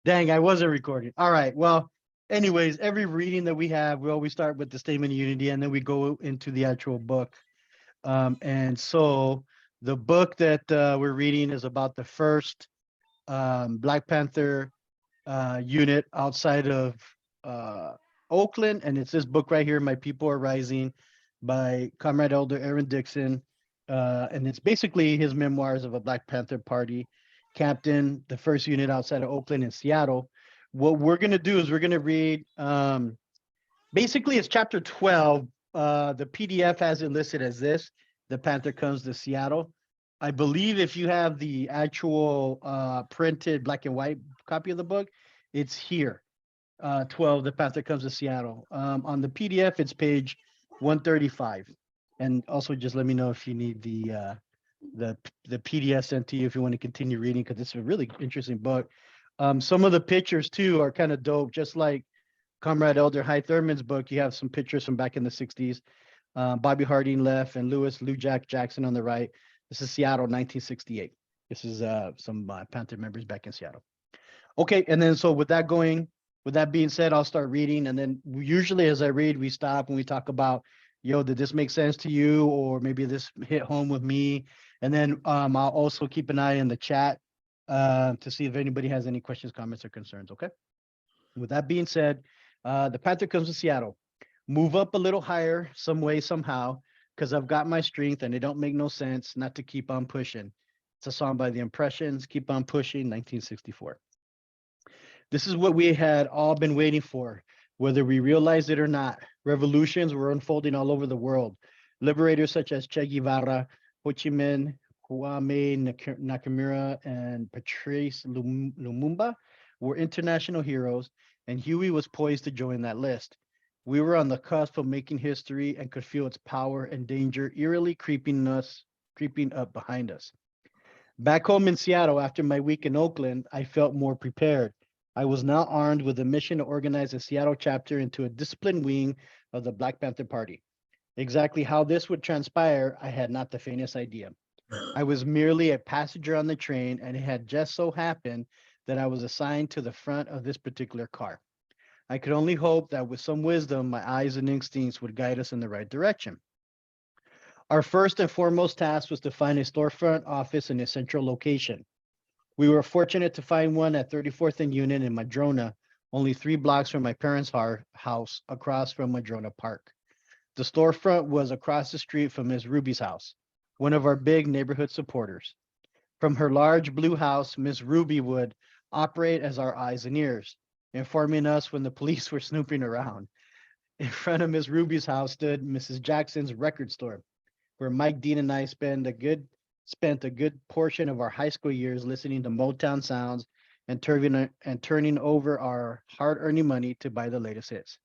Dang, I wasn't recording. All right. Well, anyways, every reading that we have, we always start with the statement of unity and then we go into the actual book. And so the book that we're reading is about the first Black Panther unit outside of uh, Oakland. And it's this book right here, My People Are Rising by Comrade Elder Aaron Dixon. And it's basically his memoirs of a Black Panther Party captain, the first unit outside of Oakland and Seattle. What we're going to do is we're going to read, basically, it's chapter 12. The PDF has it listed as this: The Panther Comes to Seattle. I believe if you have the actual printed black and white copy of the book, it's here. 12, The Panther Comes to Seattle. On the PDF, it's page 135. And also just let me know if you need the PDF sent to you if you want to continue reading, because it's a really interesting book. Some of the pictures too are kind of dope, just like Comrade Elder High Thurman's book. You have some pictures from back in the 60s. Bobby Harding left and Lou Jack Jackson on the right. This is Seattle, 1968. This is some Panther members back in Seattle. Okay, and then so with that being said, I'll start reading, and then usually as I read, we stop and we talk about, yo, did this make sense to you, or maybe this hit home with me, and then I'll also keep an eye in the chat to see if anybody has any questions, comments, or concerns. Okay. With that being said, the Panther comes to Seattle. Move up a little higher, some way, somehow, because I've got my strength and it don't make no sense not to keep on pushing. It's a song by the Impressions, Keep on Pushing, 1964. This is what we had all been waiting for, whether we realized it or not. Revolutions were unfolding all over the world. Liberators such as Che Guevara, Ho Chi Minh, Kwame Nakamura, and Patrice Lumumba were international heroes, and Huey was poised to join that list. We were on the cusp of making history and could feel its power and danger eerily creeping up behind us. Back home in Seattle, after my week in Oakland, I felt more prepared. I was now armed with a mission to organize a Seattle chapter into a disciplined wing of the Black Panther Party. Exactly how this would transpire, I had not the faintest idea. I was merely a passenger on the train, and it had just so happened that I was assigned to the front of this particular car. I could only hope that with some wisdom, my eyes and instincts would guide us in the right direction. Our first and foremost task was to find a storefront office in a central location. We were fortunate to find one at 34th and Union in Madrona, only 3 blocks from my parents' house across from Madrona Park. The storefront was across the street from Miss Ruby's house, one of our big neighborhood supporters. From her large blue house, Miss Ruby would operate as our eyes and ears, informing us when the police were snooping around. In front of Miss Ruby's house stood Mrs. Jackson's record store, where Mike Dean and I spent a good portion of our high school years listening to Motown sounds and turning over our hard-earned money to buy the latest hits.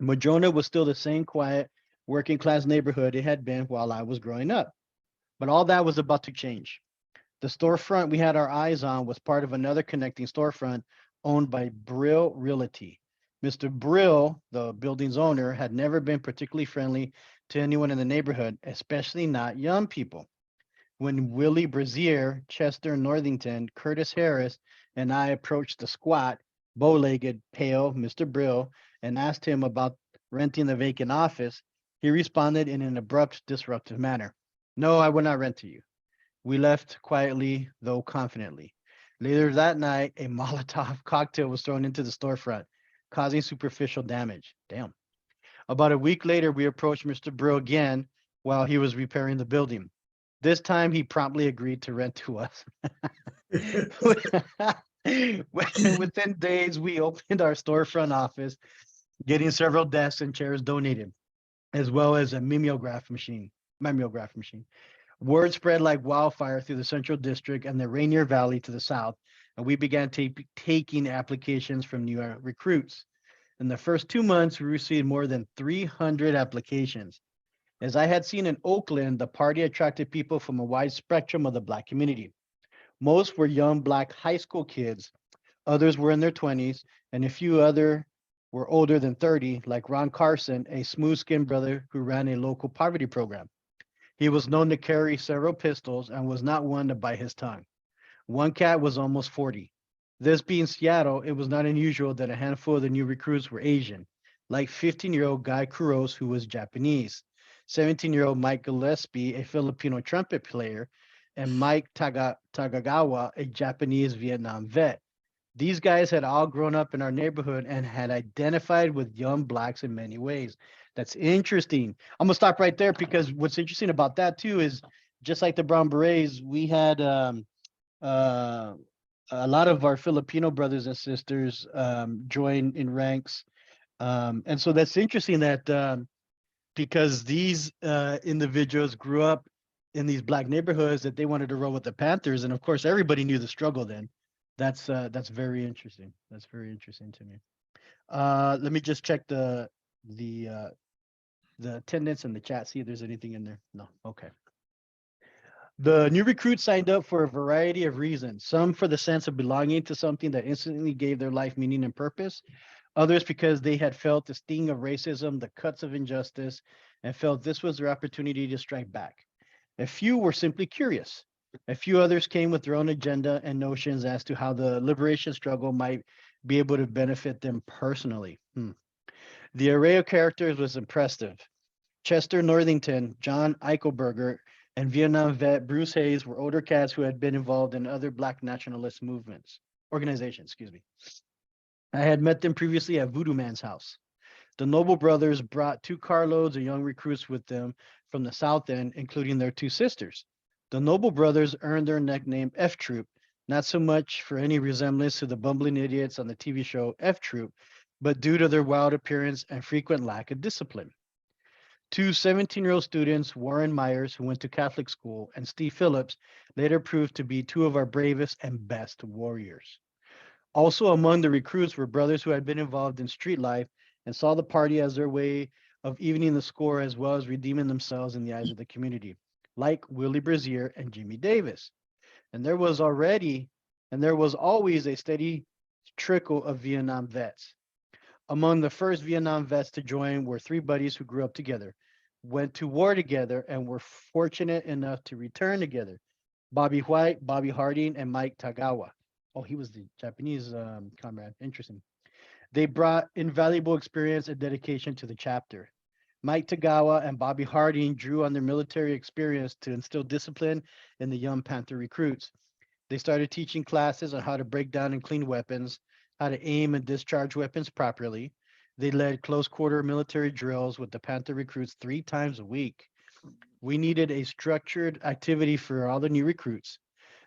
Madrona was still the same quiet, working-class neighborhood it had been while I was growing up, but all that was about to change. The storefront we had our eyes on was part of another connecting storefront owned by Brill Realty. Mr. Brill, the building's owner, had never been particularly friendly to anyone in the neighborhood, especially not young people. When Willie Brazier, Chester Northington, Curtis Harris, and I approached the squat, bow-legged, pale Mr. Brill and asked him about renting the vacant office, he responded in an abrupt, disruptive manner. No, I will not rent to you. We left quietly, though confidently. Later that night, a Molotov cocktail was thrown into the storefront, causing superficial damage. Damn. About a week later, we approached Mr. Brill again while he was repairing the building. This time, he promptly agreed to rent to us. Within days, we opened our storefront office, getting several desks and chairs donated, as well as a mimeograph machine. Word spread like wildfire through the Central District and the Rainier Valley to the south, and we began taking applications from new recruits. In the first 2 months, we received more than 300 applications. As I had seen in Oakland, the party attracted people from a wide spectrum of the Black community. Most were young Black high school kids, others were in their 20s, and a few other were older than 30, like Ron Carson, a smooth-skinned brother who ran a local poverty program. He was known to carry several pistols and was not one to bite his tongue. One cat was almost 40. This being Seattle, it was not unusual that a handful of the new recruits were Asian, like 15-year-old Guy Kuros, who was Japanese, 17-year-old Mike Gillespie, a Filipino trumpet player, and Mike Tagagawa, a Japanese Vietnam vet. These guys had all grown up in our neighborhood and had identified with young blacks in many ways. That's interesting. I'm gonna stop right there because what's interesting about that too is just like the Brown Berets, we had uh, a lot of our Filipino brothers and sisters join in ranks, and so that's interesting that because these individuals grew up in these black neighborhoods that they wanted to roll with the Panthers, and of course everybody knew the struggle then. That's very interesting. That's very interesting to me. Let me just check the uh, the attendance in the chat. See if there's anything in there. No. Okay. The new recruits signed up for a variety of reasons. Some for the sense of belonging to something that instantly gave their life meaning and purpose. Others because they had felt the sting of racism, the cuts of injustice, and felt this was their opportunity to strike back. A few were simply curious. A few others came with their own agenda and notions as to how the liberation struggle might be able to benefit them personally. The array of characters was impressive. Chester Northington, John Eichelberger, and Vietnam vet Bruce Hayes were older cats who had been involved in other Black nationalist organizations. Excuse me. I had met them previously at Voodoo Man's house. The Noble brothers brought 2 carloads of young recruits with them from the South End, including their 2 sisters. The Noble brothers earned their nickname F Troop, not so much for any resemblance to the bumbling idiots on the TV show F Troop, but due to their wild appearance and frequent lack of discipline. 2 17-year-old students, Warren Myers, who went to Catholic school, and Steve Phillips, later proved to be 2 of our bravest and best warriors. Also among the recruits were brothers who had been involved in street life and saw the party as their way of evening the score as well as redeeming themselves in the eyes of the community, like Willie Brazier and Jimmy Davis. And there was already, and there was always a steady trickle of Vietnam vets. Among the first Vietnam vets to join were 3 buddies who grew up together, went to war together, and were fortunate enough to return together. Bobby White, Bobby Harding, and Mike Tagawa. Oh, he was the Japanese comrade. Interesting. They brought invaluable experience and dedication to the chapter. Mike Tagawa and Bobby Harding drew on their military experience to instill discipline in the young Panther recruits. They started teaching classes on how to break down and clean weapons, how to aim and discharge weapons properly. They led close quarter military drills with the Panther recruits 3 times a week. We needed a structured activity for all the new recruits.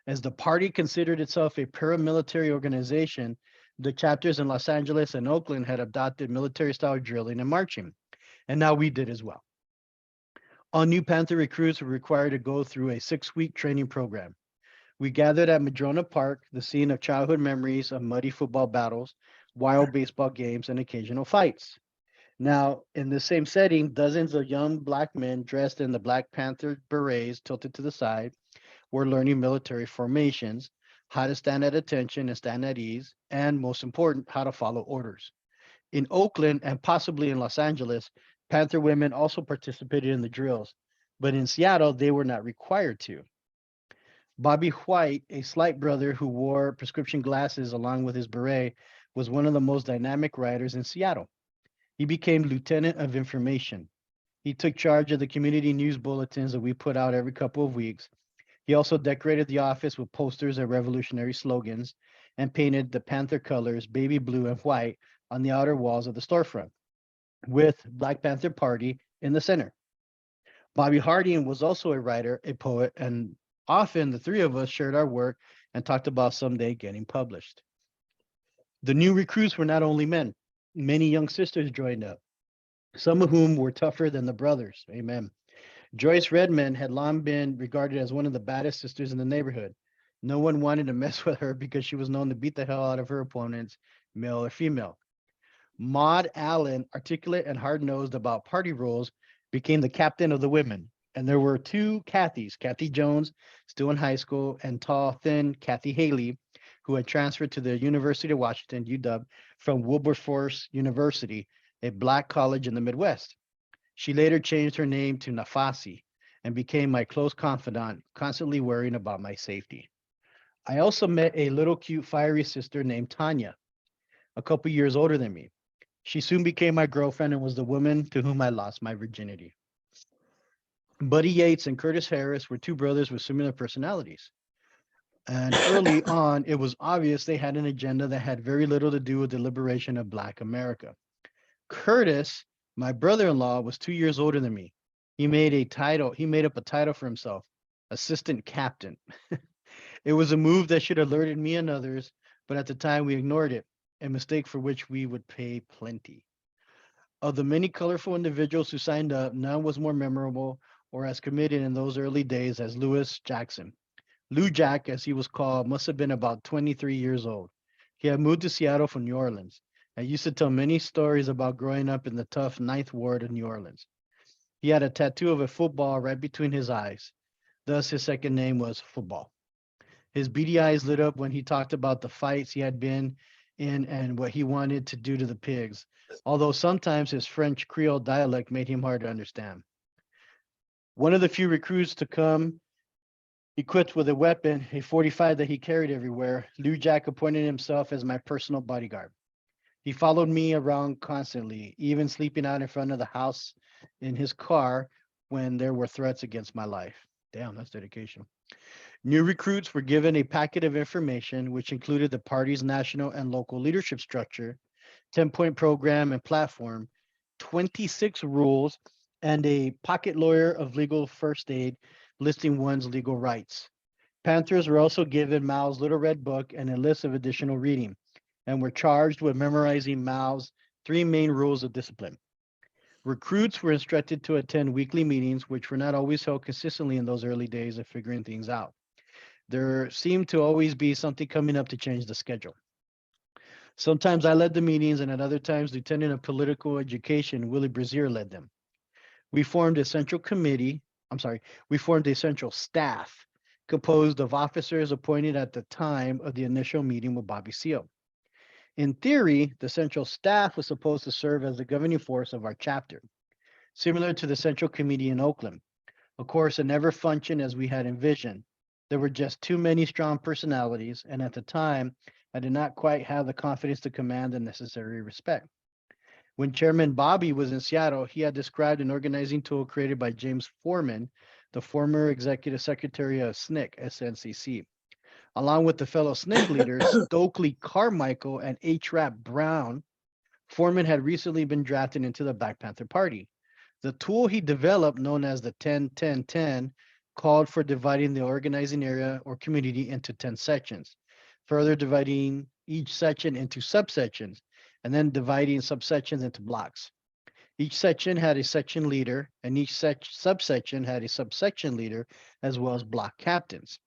As the party considered itself a paramilitary organization, the chapters in Los Angeles and Oakland had adopted military style drilling and marching, and now we did as well. All new Panther recruits were required to go through a 6-week training program. We gathered at Madrona Park, the scene of childhood memories of muddy football battles, wild baseball games, and occasional fights. Now, in the same setting, dozens of young black men dressed in the Black Panther berets tilted to the side were learning military formations, how to stand at attention and stand at ease, and most important, how to follow orders. In Oakland and possibly in Los Angeles, Panther women also participated in the drills, but in Seattle, they were not required to. Bobby White, a slight brother who wore prescription glasses along with his beret, was one of the most dynamic writers in Seattle. He became lieutenant of information. He took charge of the community news bulletins that we put out every couple of weeks. He also decorated the office with posters and revolutionary slogans and painted the Panther colors, baby blue and white, on the outer walls of the storefront, with Black Panther Party in the center. Bobby Harding was also a writer, a poet, and often the 3 of us shared our work and talked about someday getting published. The new recruits were not only men. Many young sisters joined up, some of whom were tougher than the brothers. Amen. Joyce Redmond had long been regarded as one of the baddest sisters in the neighborhood. No one wanted to mess with her because she was known to beat the hell out of her opponents, male or female. Maud Allen, articulate and hard-nosed about party rules, became the captain of the women. And there were 2 Kathys, Kathy Jones, still in high school, and tall, thin Kathy Haley, who had transferred to the University of Washington, UW, from Wilberforce University, a black college in the Midwest. She later changed her name to Nafasi and became my close confidant, constantly worrying about my safety. I also met a little cute fiery sister named Tanya, a couple years older than me. She soon became my girlfriend and was the woman to whom I lost my virginity. Buddy Yates and Curtis Harris were two brothers with similar personalities. And early on, it was obvious they had an agenda that had very little to do with the liberation of Black America. Curtis, my brother-in-law, was 2 years older than me. He made up a title for himself, assistant captain. It was a move that should have alerted me and others, but at the time we ignored it, a mistake for which we would pay plenty. Of the many colorful individuals who signed up, none was more memorable or as committed in those early days as Lewis Jackson. Lou Jack, as he was called, must have been about 23 years old. He had moved to Seattle from New Orleans and used to tell many stories about growing up in the tough Ninth Ward of New Orleans. He had a tattoo of a football right between his eyes. Thus, his second name was Football. His beady eyes lit up when he talked about the fights he had been in and what he wanted to do to the pigs, although sometimes his French Creole dialect made him hard to understand. One of the few recruits to come equipped with a weapon, a 45 that he carried everywhere, Lou Jack appointed himself as my personal bodyguard. He followed me around constantly, even sleeping out in front of the house in his car when there were threats against my life. Damn, that's dedication. New recruits were given a packet of information, which included the party's national and local leadership structure, 10-point program and platform, 26 rules, and a pocket lawyer of legal first aid listing one's legal rights. Panthers were also given Mao's Little Red Book and a list of additional reading, and were charged with memorizing Mao's three main rules of discipline. Recruits were instructed to attend weekly meetings, which were not always held consistently in those early days of figuring things out. There seemed to always be something coming up to change the schedule. Sometimes I led the meetings, and at other times, Lieutenant of Political Education Willie Brazier led them. We formed a central committee. I'm sorry, we formed a central staff composed of officers appointed at the time of the initial meeting with Bobby Seale. In theory, the central staff was supposed to serve as the governing force of our chapter, similar to the central committee in Oakland. Of course, it never functioned as we had envisioned. There were just too many strong personalities, and at the time, I did not quite have the confidence to command the necessary respect. When Chairman Bobby was in Seattle, he had described an organizing tool created by James Foreman, the former executive secretary of SNCC, SNCC. Along with the fellow SNCC leaders, Stokely Carmichael and H. Rap Brown, Foreman had recently been drafted into the Black Panther Party. The tool he developed, known as the 10-10-10, called for dividing the organizing area or community into 10 sections, further dividing each section into subsections, and then dividing subsections into blocks. Each section had a section leader, and each subsection had a subsection leader, as well as block captains.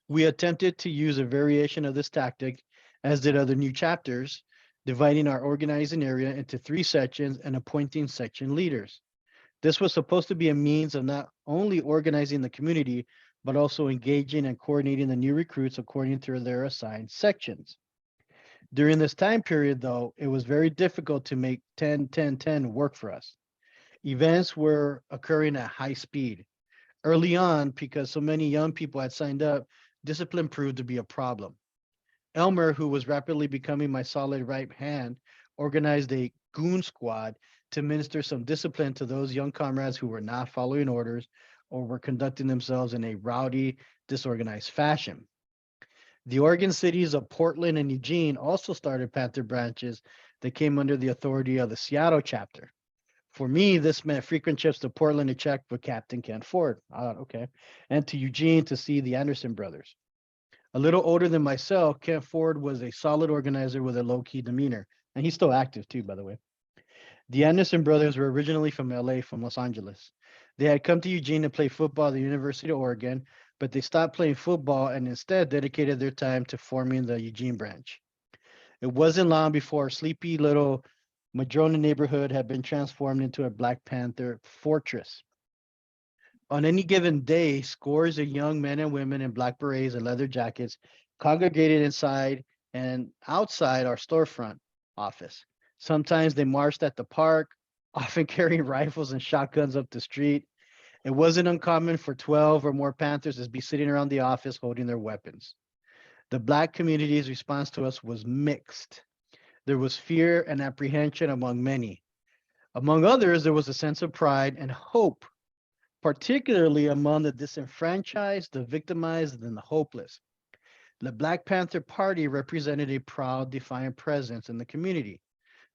We attempted to use a variation of this tactic, as did other new chapters, dividing our organizing area into three sections and appointing section leaders. This was supposed to be a means of not only organizing the community, but also engaging and coordinating the new recruits according to their assigned sections. During this time period, though, it was very difficult to make 10-10-10 work for us. Events were occurring at high speed. Early on, because so many young people had signed up, discipline proved to be a problem. Elmer, who was rapidly becoming my solid right hand, organized a goon squad to minister some discipline to those young comrades who were not following orders or were conducting themselves in a rowdy, disorganized fashion. The Oregon cities of Portland and Eugene also started Panther branches that came under the authority of the Seattle chapter. For me, this meant frequent trips to Portland to check with Captain Ken Ford. Okay. And to Eugene to see the Anderson brothers. A little older than myself, Ken Ford was a solid organizer with a low-key demeanor. And he's still active too, by the way. The Anderson brothers were originally from LA, from Los Angeles. They had come to Eugene to play football at the University of Oregon, but they stopped playing football and instead dedicated their time to forming the Eugene branch. It wasn't long before a sleepy little Madrona neighborhood had been transformed into a Black Panther fortress. On any given day, scores of young men and women in black berets and leather jackets congregated inside and outside our storefront office. Sometimes they marched at the park, often carrying rifles and shotguns up the street. It wasn't uncommon for 12 or more Panthers to be sitting around the office holding their weapons. The Black community's response to us was mixed. There was fear and apprehension among many. Among others, there was a sense of pride and hope, particularly among the disenfranchised, the victimized, and the hopeless. The Black Panther Party represented a proud, defiant presence in the community,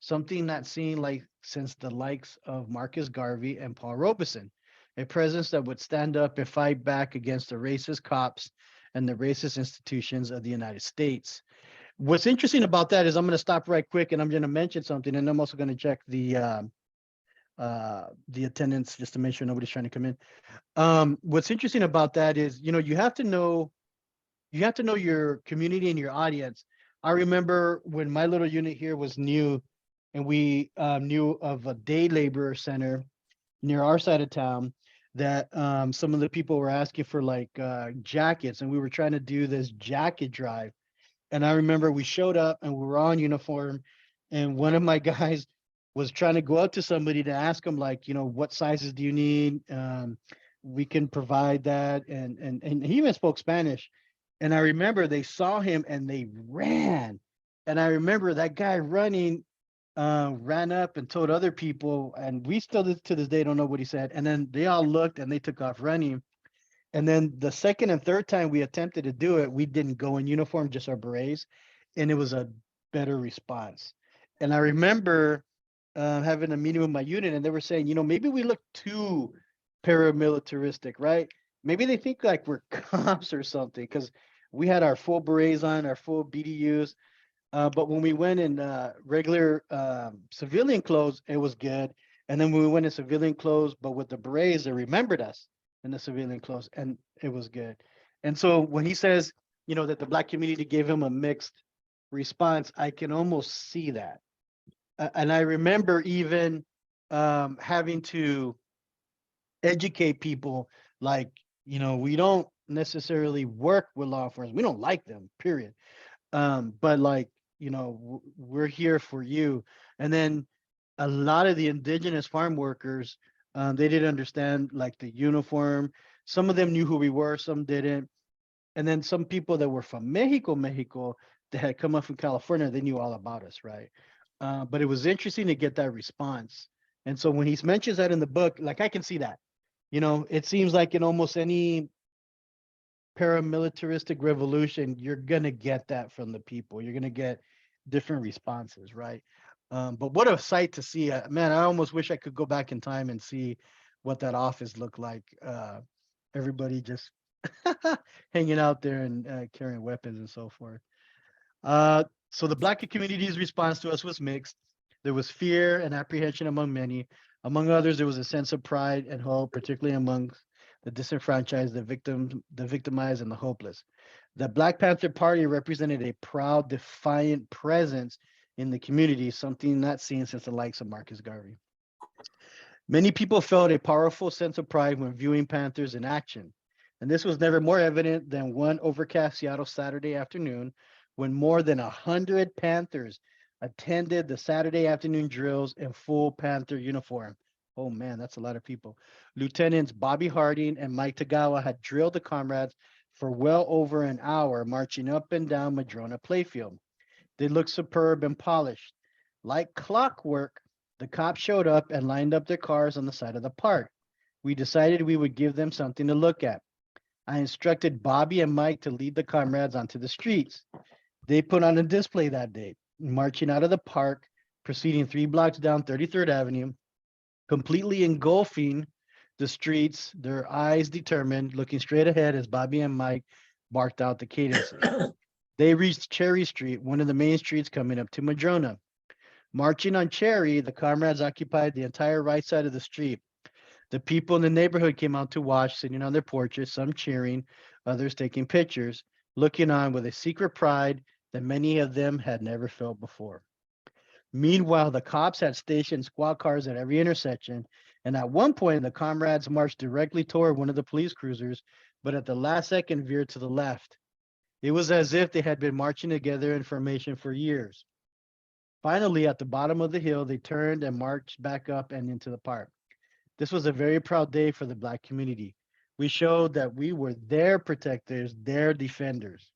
something not seen like since the likes of Marcus Garvey and Paul Robeson, a presence that would stand up and fight back against the racist cops and the racist institutions of the United States. What's interesting about that is I'm going to stop right quick and I'm going to mention something, and I'm also going to check the attendance just to make sure nobody's trying to come in. What's interesting about that is, you have to know your community and your audience. I remember when my little unit here was new, and we knew of a day laborer center near our side of town that some of the people were asking for like jackets, and we were trying to do this jacket drive. And I remember we showed up and we were all in uniform, and one of my guys was trying to go up to somebody to ask him like, what sizes do you need? We can provide that, and he even spoke Spanish. And I remember they saw him and they ran. And I remember that guy running, ran up and told other people, and we still to this day don't know what he said. And then they all looked and they took off running. And then the second and third time we attempted to do it, we didn't go in uniform, just our berets, and it was a better response. And I remember having a meeting with my unit, and they were saying, maybe we look too paramilitaristic, right? Maybe they think like we're cops or something, because we had our full berets on, our full BDUs. But when we went in regular civilian clothes, it was good. And then when we went in civilian clothes, but with the berets, they remembered us in the civilian clothes, and it was good. And so when he says, that the Black community gave him a mixed response, I can almost see that. And I remember even having to educate people, like, we don't necessarily work with law enforcement. We don't like them, period. But like, we're here for you. And then a lot of the indigenous farm workers, they didn't understand like the uniform. Some of them knew who we were, some didn't. And then some people that were from Mexico, that had come up from California, they knew all about us, right? But it was interesting to get that response. And so when he mentions that in the book, like I can see that, it seems like in almost any paramilitaristic revolution, you're gonna get that from the people. You're gonna get different responses, right? But what a sight to see! Man, I almost wish I could go back in time and see what that office looked like. Everybody just hanging out there and carrying weapons and so forth. So the Black community's response to us was mixed. There was fear and apprehension among many. Among others, there was a sense of pride and hope, particularly among the disenfranchised, the victimized, and the hopeless. The Black Panther Party represented a proud, defiant presence in the community, something not seen since the likes of Marcus Garvey. Many people felt a powerful sense of pride when viewing Panthers in action. And this was never more evident than one overcast Seattle Saturday afternoon when more than 100 Panthers attended the Saturday afternoon drills in full Panther uniform. Oh man, that's a lot of people. Lieutenants Bobby Harding and Mike Tagawa had drilled the comrades for well over an hour, marching up and down Madrona Playfield. They looked superb and polished. Like clockwork, the cops showed up and lined up their cars on the side of the park. We decided we would give them something to look at. I instructed Bobby and Mike to lead the comrades onto the streets. They put on a display that day, marching out of the park, proceeding 3 blocks down 33rd Avenue, completely engulfing the streets, their eyes determined, looking straight ahead as Bobby and Mike barked out the cadences. They reached Cherry Street, one of the main streets coming up to Madrona. Marching on Cherry, the comrades occupied the entire right side of the street. The people in the neighborhood came out to watch, sitting on their porches, some cheering, others taking pictures, looking on with a secret pride that many of them had never felt before. Meanwhile, the cops had stationed squad cars at every intersection, and at one point, the comrades marched directly toward one of the police cruisers, but at the last second veered to the left. It was as if they had been marching together in formation for years. Finally, at the bottom of the hill, they turned and marched back up and into the park. This was a very proud day for the Black community. We showed that we were their protectors, their defenders.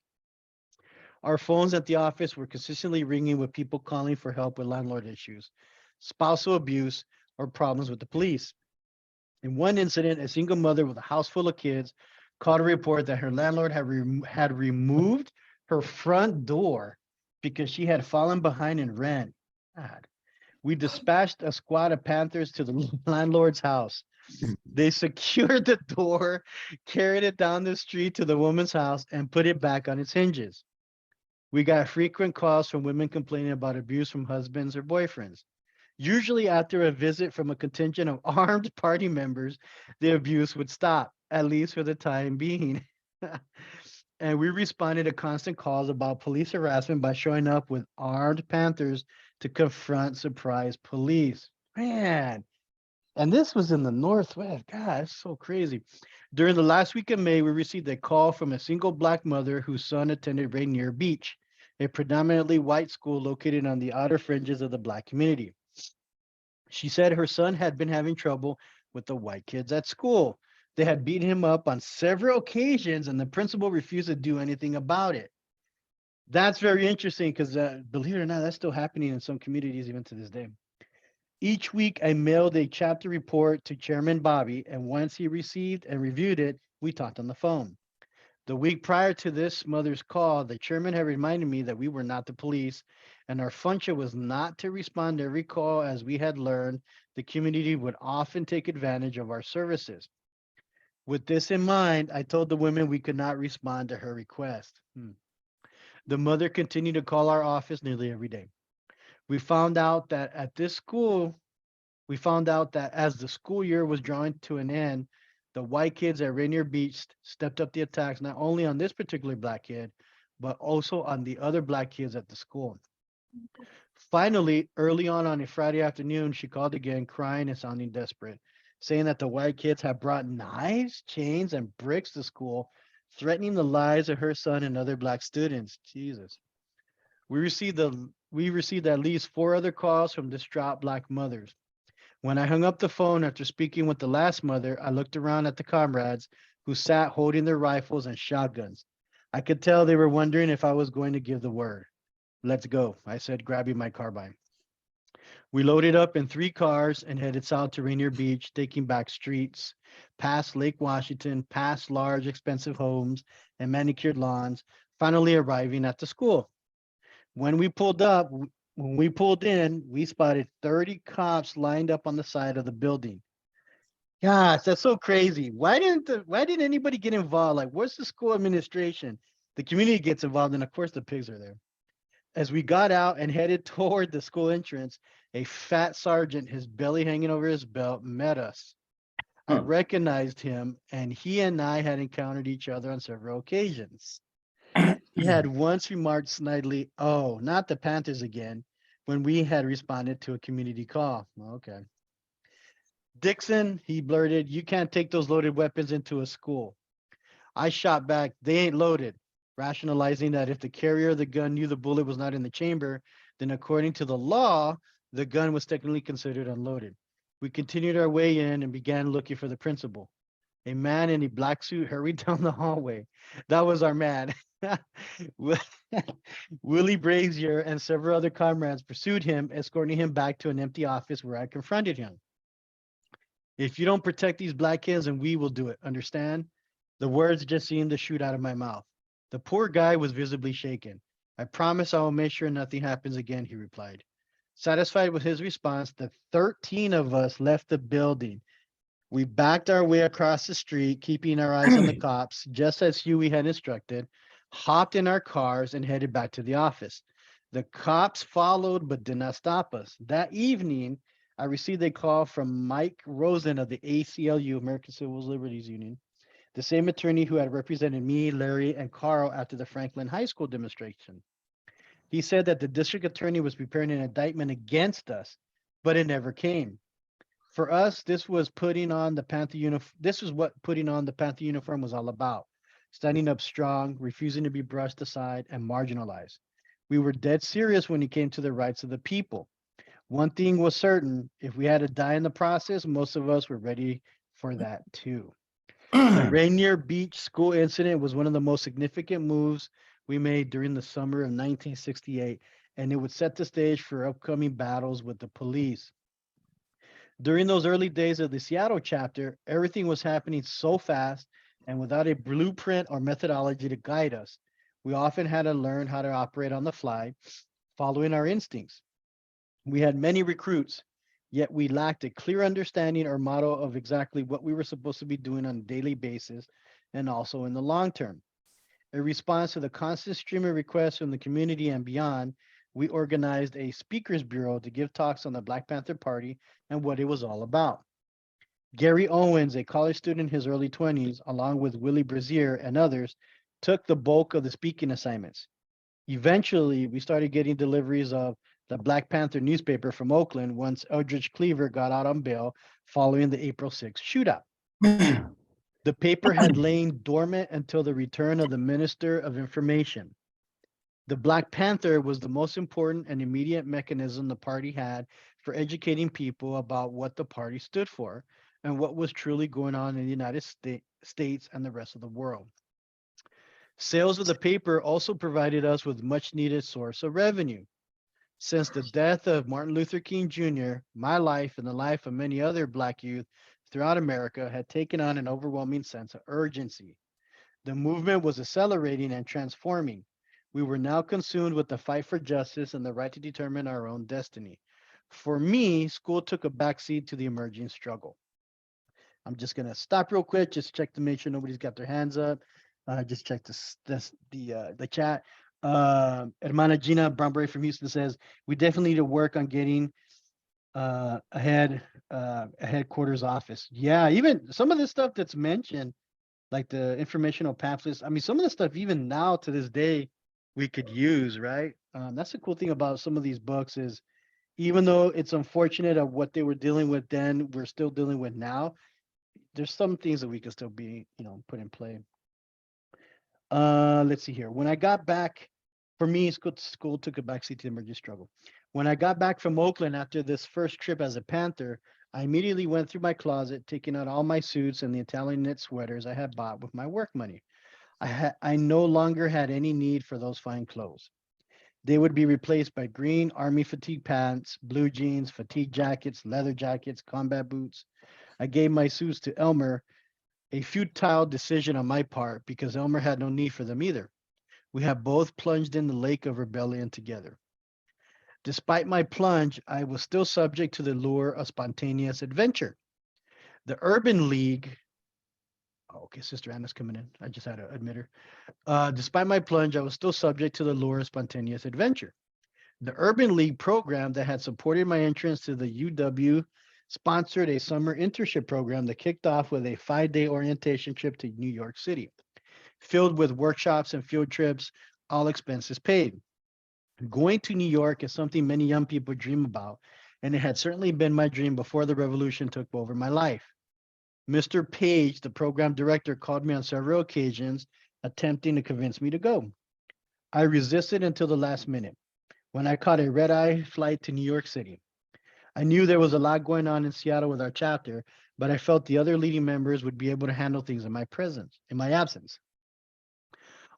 Our phones at the office were consistently ringing with people calling for help with landlord issues, spousal abuse, or problems with the police. In one incident, a single mother with a house full of kids called a report that her landlord had removed her front door because she had fallen behind in rent. God. We dispatched a squad of Panthers to the landlord's house. They secured the door, carried it down the street to the woman's house, and put it back on its hinges. We got frequent calls from women complaining about abuse from husbands or boyfriends. Usually, after a visit from a contingent of armed party members, the abuse would stop, at least for the time being. And we responded to constant calls about police harassment by showing up with armed Panthers to confront surprise police. Man, and this was in the Northwest. God, it's so crazy. During the last week of May, we received a call from a single Black mother whose son attended Rainier Beach, a predominantly white school located on the outer fringes of the Black community. She said her son had been having trouble with the white kids at school. They had beaten him up on several occasions, and the principal refused to do anything about it. That's very interesting because, believe it or not, that's still happening in some communities even to this day. Each week, I mailed a chapter report to Chairman Bobby, and once he received and reviewed it, we talked on the phone. The week prior to this mother's call, the chairman had reminded me that we were not the police, and our function was not to respond to every call, as we had learned the community would often take advantage of our services. With this in mind, I told the women we could not respond to her request. The mother continued to call our office nearly every day. We found out that at this school, we found out that as the school year was drawing to an end, the white kids at Rainier Beach stepped up the attacks, not only on this particular Black kid, but also on the other Black kids at the school. Finally, early on a Friday afternoon, she called again, crying and sounding desperate, saying that the white kids had brought knives, chains, and bricks to school, threatening the lives of her son and other Black students. Jesus. We received at least four other calls from distraught Black mothers. When I hung up the phone after speaking with the last mother, I looked around at the comrades who sat holding their rifles and shotguns. I could tell they were wondering if I was going to give the word. Let's go, I said, grabbing my carbine. We loaded up in three cars and headed south to Rainier Beach, taking back streets, past Lake Washington, past large, expensive homes and manicured lawns, finally arriving at the school. When we pulled up, when we pulled in, we spotted 30 cops lined up on the side of the building. Gosh, that's so crazy. Why didn't anybody get involved? Like, where's the school administration? The community gets involved, and of course the pigs are there. As we got out and headed toward the school entrance, a fat sergeant, his belly hanging over his belt, met us. I recognized him, and he and I had encountered each other on several occasions. He had once remarked snidely, "Oh, not the Panthers again," when we had responded to a community call. Okay. "Dixon," he blurted, "you can't take those loaded weapons into a school." I shot back, "They ain't loaded," rationalizing that if the carrier of the gun knew the bullet was not in the chamber, then according to the law, the gun was technically considered unloaded. We continued our way in and began looking for the principal. A man in a black suit hurried down the hallway. That was our man. Willie Brazier and several other comrades pursued him, escorting him back to an empty office where I confronted him. "If you don't protect these Black kids, then we will do it, understand?" The words just seemed to shoot out of my mouth. The poor guy was visibly shaken. "I promise I will make sure nothing happens again," he replied. Satisfied with his response, the 13 of us left the building. We backed our way across the street, keeping our eyes on the cops, just as Huey had instructed, hopped in our cars, and headed back to the office. The cops followed but did not stop us. That evening, I received a call from Mike Rosen of the ACLU, American Civil Liberties Union, the same attorney who had represented me, Larry, and Carl after the Franklin High School demonstration. He said that the district attorney was preparing an indictment against us, but it never came. For us, this was putting on the Panther uniform. This is what putting on the Panther uniform was all about. Standing up strong, refusing to be brushed aside and marginalized. We were dead serious when it came to the rights of the people. One thing was certain, if we had to die in the process, most of us were ready for that too. The Rainier Beach school incident was one of the most significant moves we made during the summer of 1968, and it would set the stage for upcoming battles with the police. During those early days of the Seattle chapter, everything was happening so fast and without a blueprint or methodology to guide us. We often had to learn how to operate on the fly, following our instincts. We had many recruits, yet we lacked a clear understanding or model of exactly what we were supposed to be doing on a daily basis and also in the long term. In response to the constant stream of requests from the community and beyond, we organized a speakers bureau to give talks on the Black Panther Party and what it was all about. Gary Owens, a college student in his early 20s, along with Willie Brazier and others, took the bulk of the speaking assignments. Eventually, we started getting deliveries of the Black Panther newspaper from Oakland once Eldridge Cleaver got out on bail following the April 6th shootout. Man. The paper had lain dormant until the return of the Minister of Information. The Black Panther was the most important and immediate mechanism the party had for educating people about what the party stood for and what was truly going on in the United States and the rest of the world. Sales of the paper also provided us with much needed source of revenue. Since the death of Martin Luther King Jr., my life and the life of many other Black youth throughout America had taken on an overwhelming sense of urgency. The movement was accelerating and transforming. We were now consumed with the fight for justice and the right to determine our own destiny. For me, school took a backseat to the emerging struggle. I'm just gonna stop real quick, just check to make sure nobody's got their hands up. Just check the chat. Hermana Gina Bromberry from Houston says we definitely need to work on getting a headquarters office. Yeah, even some of this stuff that's mentioned, like the informational pamphlets. I mean, some of the stuff even now to this day we could use, right? That's the cool thing about some of these books is even though it's unfortunate of what they were dealing with then, we're still dealing with now. There's some things that we can still be, put in play. Let's see here. When I got back, for me, school took a backseat to the emergency struggle. When I got back from Oakland after this first trip as a Panther, I immediately went through my closet, taking out all my suits and the Italian knit sweaters I had bought with my work money. I no longer had any need for those fine clothes. They would be replaced by green army fatigue pants, blue jeans, fatigue jackets, leather jackets, combat boots. I gave my suits to Elmer, a futile decision on my part because Elmer had no need for them either. We have both plunged in the lake of rebellion together. Despite my plunge, I was still subject to the lure of spontaneous adventure. The Urban League, oh, okay, Sister Anna's coming in. I just had to admit her. Despite my plunge, I was still subject to the lure of spontaneous adventure. The Urban League program that had supported my entrance to the UW sponsored a summer internship program that kicked off with a 5-day orientation trip to New York City, filled with workshops and field trips, all expenses paid. Going to New York is something many young people dream about, and it had certainly been my dream before the revolution took over my life. Mr. Page, the program director, called me on several occasions, attempting to convince me to go. I resisted until the last minute when I caught a red eye flight to New York City. I knew there was a lot going on in Seattle with our chapter, but I felt the other leading members would be able to handle things in my absence.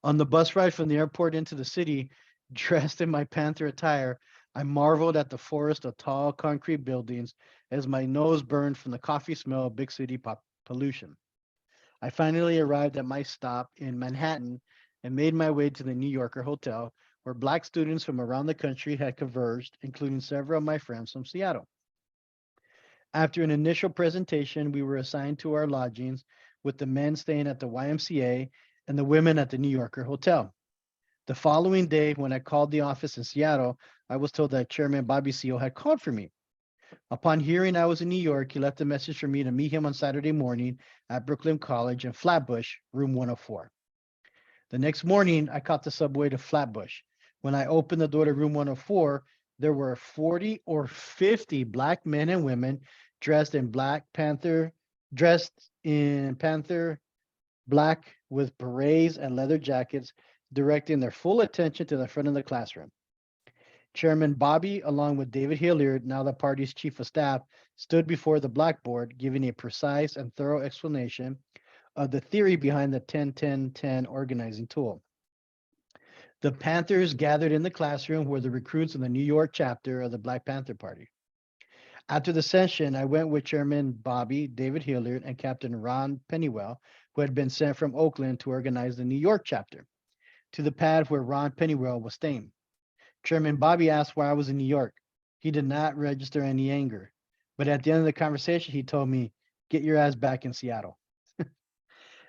On the bus ride from the airport into the city, dressed in my Panther attire, I marveled at the forest of tall concrete buildings as my nose burned from the coffee smell of big city pollution. I finally arrived at my stop in Manhattan and made my way to the New Yorker Hotel, where Black students from around the country had converged, including several of my friends from Seattle. After an initial presentation, we were assigned to our lodgings, with the men staying at the YMCA and the women at the New Yorker Hotel. The following day, when I called the office in Seattle, I was told that Chairman Bobby Seale had called for me. Upon hearing I was in New York, he left a message for me to meet him on Saturday morning at Brooklyn College in Flatbush, room 104. The next morning, I caught the subway to Flatbush. When I opened the door to room 104, there were 40 or 50 Black men and women dressed in dressed in Panther black with berets and leather jackets, directing their full attention to the front of the classroom. Chairman Bobby, along with David Hilliard, now the party's chief of staff, stood before the blackboard, giving a precise and thorough explanation of the theory behind the 10-10-10 organizing tool. The Panthers gathered in the classroom were the recruits in the New York chapter of the Black Panther Party. After the session, I went with Chairman Bobby, David Hilliard, and Captain Ron Pennywell, who had been sent from Oakland to organize the New York chapter, to the pad where Ron Pennywell was staying. Chairman Bobby asked why I was in New York. He did not register any anger, but at the end of the conversation, he told me, "Get your ass back in Seattle."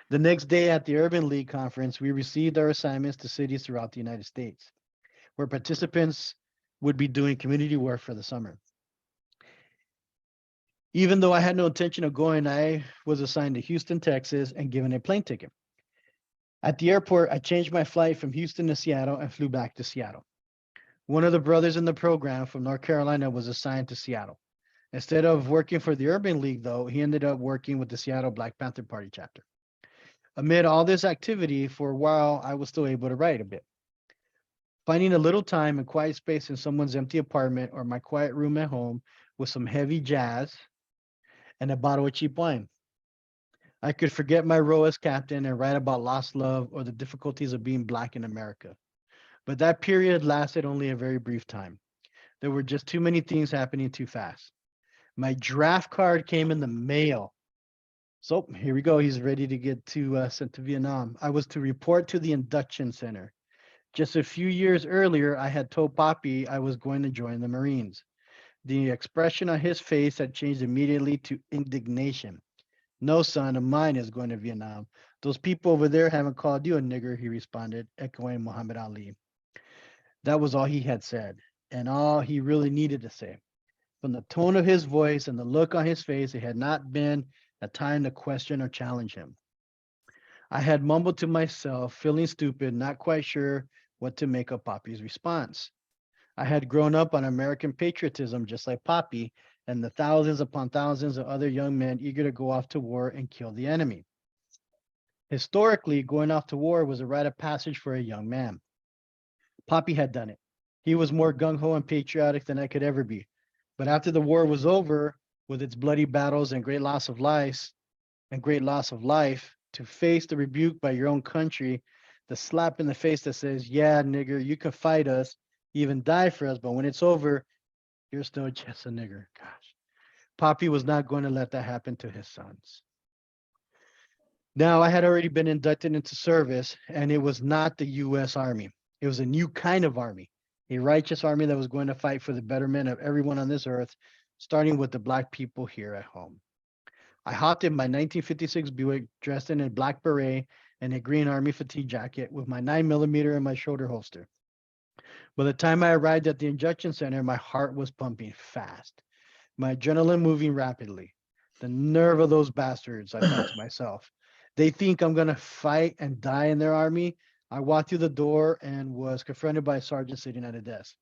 The next day at the Urban League conference, we received our assignments to cities throughout the United States, where participants would be doing community work for the summer. Even though I had no intention of going, I was assigned to Houston, Texas, and given a plane ticket. At the airport, I changed my flight from Houston to Seattle and flew back to Seattle. One of the brothers in the program from North Carolina was assigned to Seattle. Instead of working for the Urban League, though, he ended up working with the Seattle Black Panther Party chapter. Amid all this activity, for a while, I was still able to write a bit. Finding a little time and quiet space in someone's empty apartment or my quiet room at home with some heavy jazz and a bottle of cheap wine. I could forget my role as captain and write about lost love or the difficulties of being Black in America. But that period lasted only a very brief time. There were just too many things happening too fast. My draft card came in the mail. So here we go. He's ready to get sent to Vietnam. I was to report to the induction center. Just a few years earlier, I had told Poppy I was going to join the Marines. The expression on his face had changed immediately to indignation. "No son of mine is going to Vietnam. Those people over there haven't called you a nigger," he responded, echoing Muhammad Ali. That was all he had said, and all he really needed to say. From the tone of his voice and the look on his face, it had not been a time to question or challenge him. I had mumbled to myself, feeling stupid, not quite sure what to make of Poppy's response. I had grown up on American patriotism just like Poppy and the thousands upon thousands of other young men eager to go off to war and kill the enemy. Historically, going off to war was a rite of passage for a young man. Poppy had done it. He was more gung ho and patriotic than I could ever be. But after the war was over, with its bloody battles and great loss of life, to face the rebuke by your own country, the slap in the face that says, "Yeah, nigger, you can fight us, even die for us, but when it's over, you're still just a nigger." Gosh, Poppy was not going to let that happen to his sons. Now, I had already been inducted into service, and it was not the U.S. Army. It was a new kind of army, a righteous army that was going to fight for the betterment of everyone on this earth, starting with the Black people here at home. I hopped in my 1956 Buick, dressed in a black beret and a green Army fatigue jacket with my 9mm in my shoulder holster. By the time I arrived at the injection center, my heart was pumping fast, my adrenaline moving rapidly. The nerve of those bastards, I thought to myself. They think I'm going to fight and die in their army. I walked through the door and was confronted by a sergeant sitting at a desk.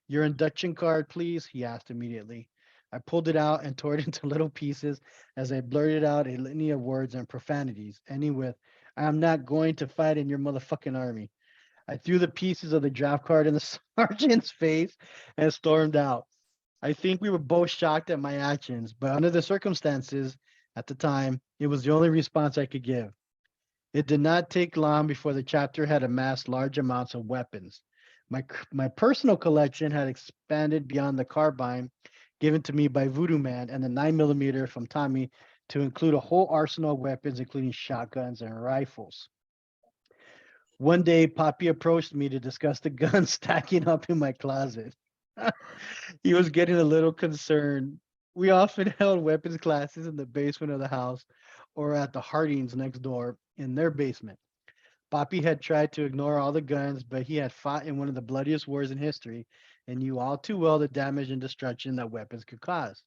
"Your induction card, please," he asked immediately. I pulled it out and tore it into little pieces as I blurted out a litany of words and profanities, ending with, "I am not going to fight in your motherfucking army." I threw the pieces of the draft card in the sergeant's face and stormed out. I think we were both shocked at my actions, but under the circumstances at the time, it was the only response I could give. It did not take long before the chapter had amassed large amounts of weapons. My personal collection had expanded beyond the carbine given to me by Voodoo Man and the 9mm from Tommy to include a whole arsenal of weapons, including shotguns and rifles. One day, Poppy approached me to discuss the guns stacking up in my closet. He was getting a little concerned. We often held weapons classes in the basement of the house or at the Hardings next door in their basement. Poppy had tried to ignore all the guns, but he had fought in one of the bloodiest wars in history and knew all too well the damage and destruction that weapons could cause.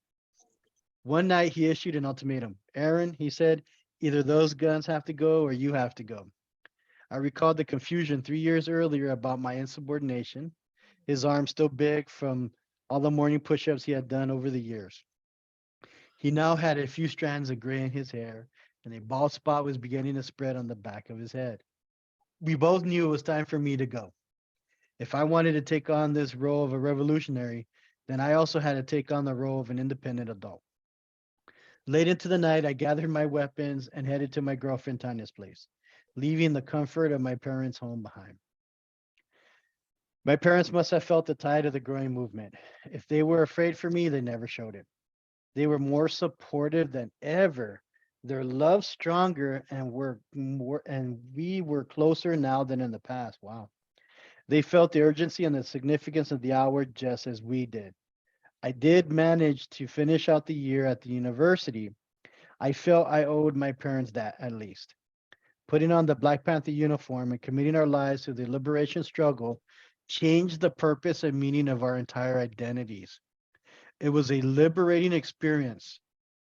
One night he issued an ultimatum. "Aaron," he said, "either those guns have to go or you have to go." I recalled the confusion 3 years earlier about my insubordination, his arms still big from all the morning push-ups he had done over the years. He now had a few strands of gray in his hair, and a bald spot was beginning to spread on the back of his head. We both knew it was time for me to go. If I wanted to take on this role of a revolutionary, then I also had to take on the role of an independent adult. Late into the night, I gathered my weapons and headed to my girlfriend Tanya's place, leaving the comfort of my parents' home behind. My parents must have felt the tide of the growing movement. If they were afraid for me, they never showed it. They were more supportive than ever. Their love stronger, and we were closer now than in the past. Wow. They felt the urgency and the significance of the hour just as we did. I did manage to finish out the year at the university. I felt I owed my parents that at least. Putting on the Black Panther uniform and committing our lives to the liberation struggle changed the purpose and meaning of our entire identities. It was a liberating experience.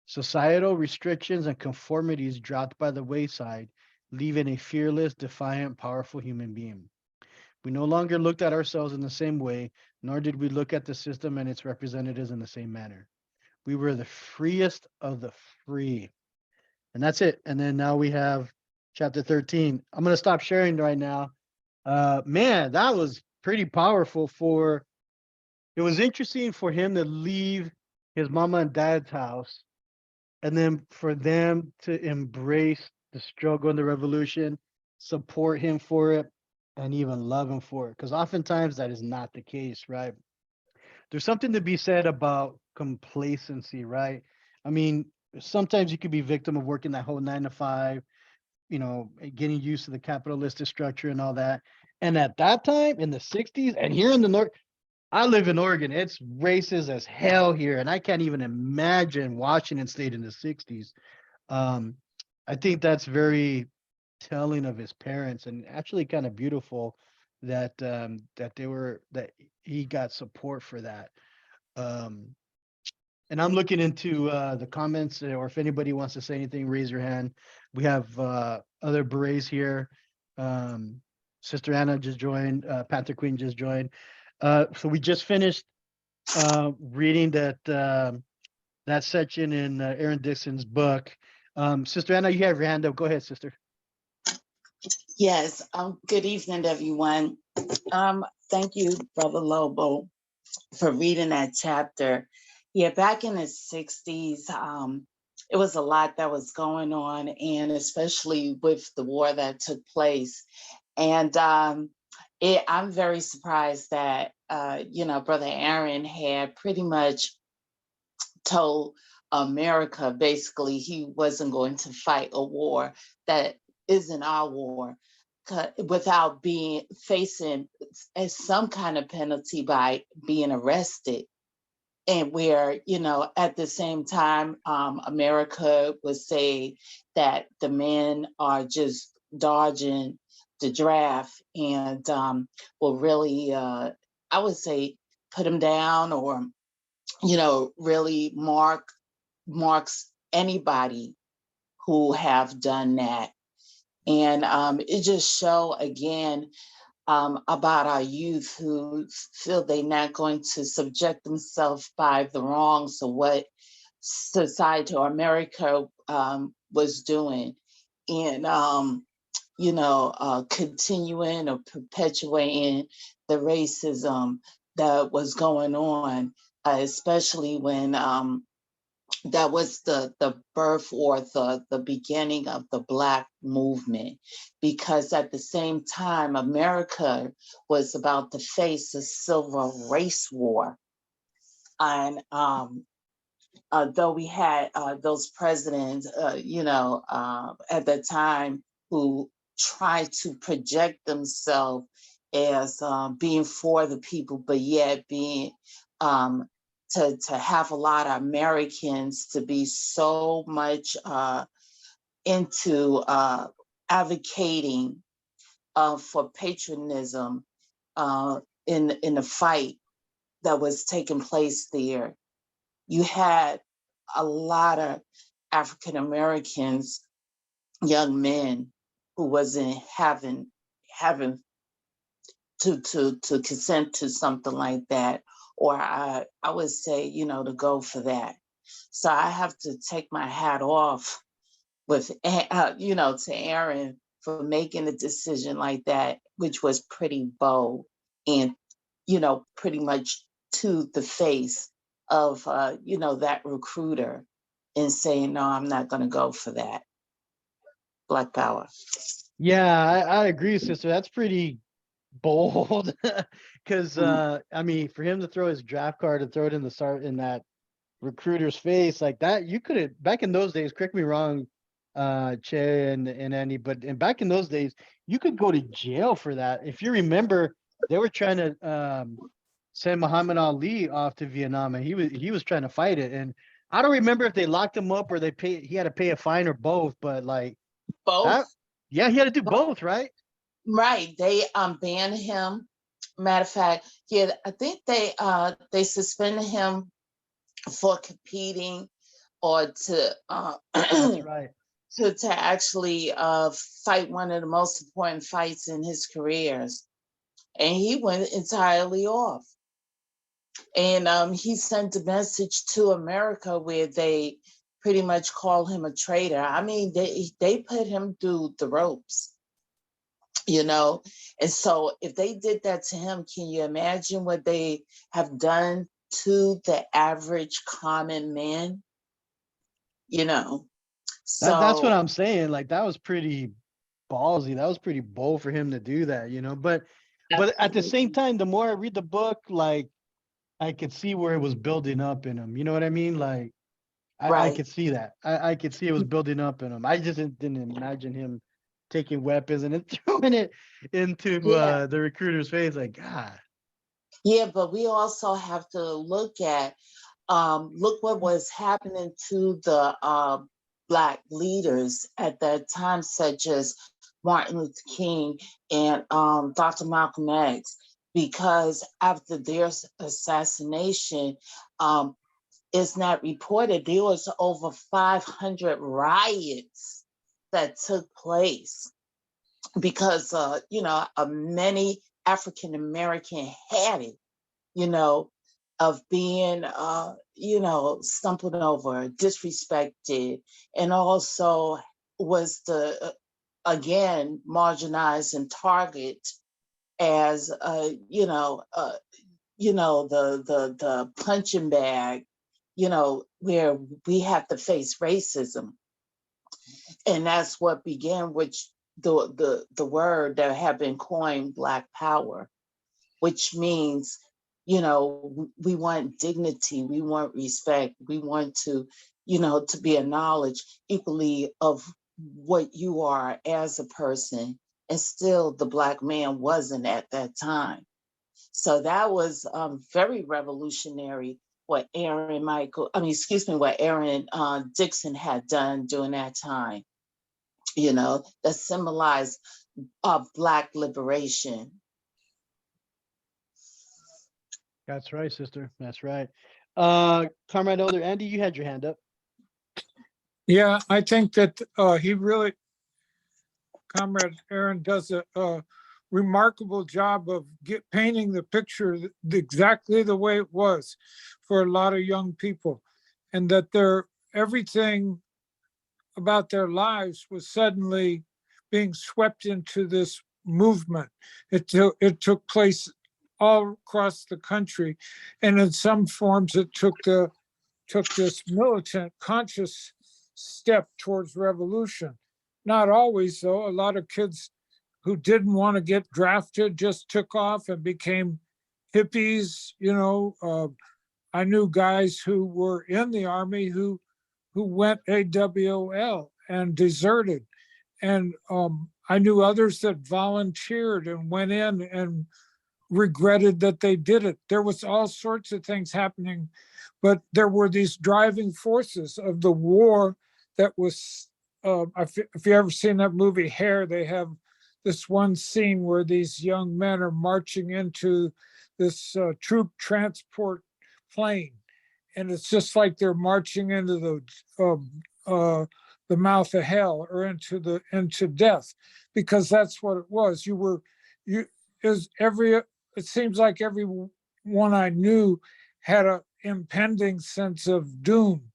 Societal restrictions and conformities dropped by the wayside, leaving a fearless, defiant, powerful human being. We no longer looked at ourselves in the same way, nor did we look at the system and its representatives in the same manner. We were the freest of the free. And that's it. And then now we have chapter 13. I'm going to stop sharing right now. Man, that was pretty powerful for it was interesting for him to leave his mama and dad's house and then for them to embrace the struggle and the revolution, support him for it, and even love him for it. Because oftentimes that is not the case, right? There's something to be said about complacency, right? I mean, sometimes you could be victim of working that whole 9 to 5, getting used to the capitalistic structure and all that. And at that time in the 60s, and here in the North, I live in Oregon. It's racist as hell here, and I can't even imagine Washington State in the 60s. Um, I think that's very telling of his parents, and actually kind of beautiful that he got support for that. Um, and I'm looking into the comments, or if anybody wants to say anything, raise your hand. We have other berets here. Um, Sister Anna just joined. Panther Queen just joined. So we just finished reading that section in Aaron Dixon's book. Sister Anna, you have your hand up. Go ahead, sister. Yes, good evening, everyone. Thank you, Brother Lobo, for reading that chapter. Yeah, back in the 60s, it was a lot that was going on, and especially with the war that took place. And I'm very surprised that, Brother Aaron had pretty much told America basically he wasn't going to fight a war that isn't our war without being facing as some kind of penalty by being arrested. And where, at the same time, America would say that the men are just dodging the draft and will really, I would say, put them down or really marks anybody who have done that. And it just show again about our youth who feel they're not going to subject themselves by the wrongs of what society or America was doing. And continuing or perpetuating the racism that was going on, especially when that was the birth or the beginning of the Black movement, because at the same time, America was about to face a civil race war. And though we had those presidents, at the time who tried to project themselves as being for the people, but yet being to have a lot of Americans to be so much into advocating for patriotism in the fight that was taking place there. You had a lot of African Americans, young men, who wasn't having to consent to something like that, or I would say, to go for that. So I have to take my hat off with, to Aaron for making a decision like that, which was pretty bold and, pretty much to the face of, that recruiter and saying, no, I'm not going to go for that. Black power. Yeah, I agree, sister. That's pretty bold because I mean, for him to throw his draft card and throw it in the start in that recruiter's face like that, you could have back in those days. Correct me wrong, Che and Andy, but back in those days, you could go to jail for that. If you remember, they were trying to send Muhammad Ali off to Vietnam, and he was trying to fight it. And I don't remember if they locked him up or he had to pay a fine or both, but like that, Both. yeah, he had to do both, right? Right. They banned him. Matter of fact, yeah, I think they suspended him for competing or to That's right. to actually fight one of the most important fights in his careers. And he went entirely off. And he sent a message to America where they pretty much call him a traitor. I mean, they put him through the ropes, you know. And so if they did that to him, can you imagine what they have done to the average common man? You know. That's what So I'm saying. Like that was pretty ballsy. That was pretty bold for him to do that, you know. But at the same absolutely. time, the more I read the book, like I could see where it was building up in him. You know what I mean? Like I Right. could see that. I could see it was building up in him. I just didn't imagine him taking weapons and then throwing it into Yeah. the recruiter's face. Like, God, Yeah, but we also have to look what was happening to the Black leaders at that time, such as Martin Luther King and Dr. Malcolm X, because after their assassination, um, it's not reported, there was over 500 riots that took place because, many African American had it, you know, of being, stumbled over, disrespected, and also was again, marginalized and target as, the punching bag, where we have to face racism. And that's what began, which the word that had been coined Black Power, which means, we want dignity, we want respect, we want to be acknowledged equally of what you are as a person. And still, the Black man wasn't at that time. So that was very revolutionary what what Aaron Dixon had done during that time, that symbolized Black liberation. that's right, sister. That's right. Comrade Elder Andy, you had your hand up. Yeah, I think that he really, Comrade Aaron, does a remarkable job of painting the picture exactly the way it was for a lot of young people, and that everything about their lives was suddenly being swept into this movement. It took place all across the country, and in some forms it took this militant, conscious step towards revolution. Not always, though. A lot of kids who didn't want to get drafted just took off and became hippies. I knew guys who were in the army who went AWOL and deserted. And I knew others that volunteered and went in and regretted that they did it. There was all sorts of things happening, but there were these driving forces of the war that was, if you ever seen that movie Hair, they have this one scene where these young men are marching into this troop transport plane. And it's just like they're marching into the mouth of hell or into death, because that's what it was. You is every it seems like everyone I knew had an impending sense of doom,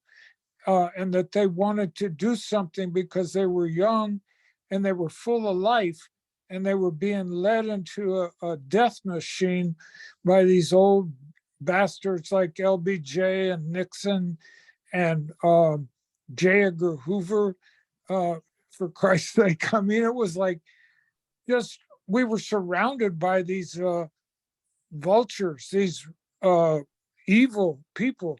and that they wanted to do something because they were young and they were full of life, and they were being led into a death machine by these old bastards like LBJ and Nixon and J. Edgar Hoover. For Christ's sake, I mean, it was like just we were surrounded by these vultures, these evil people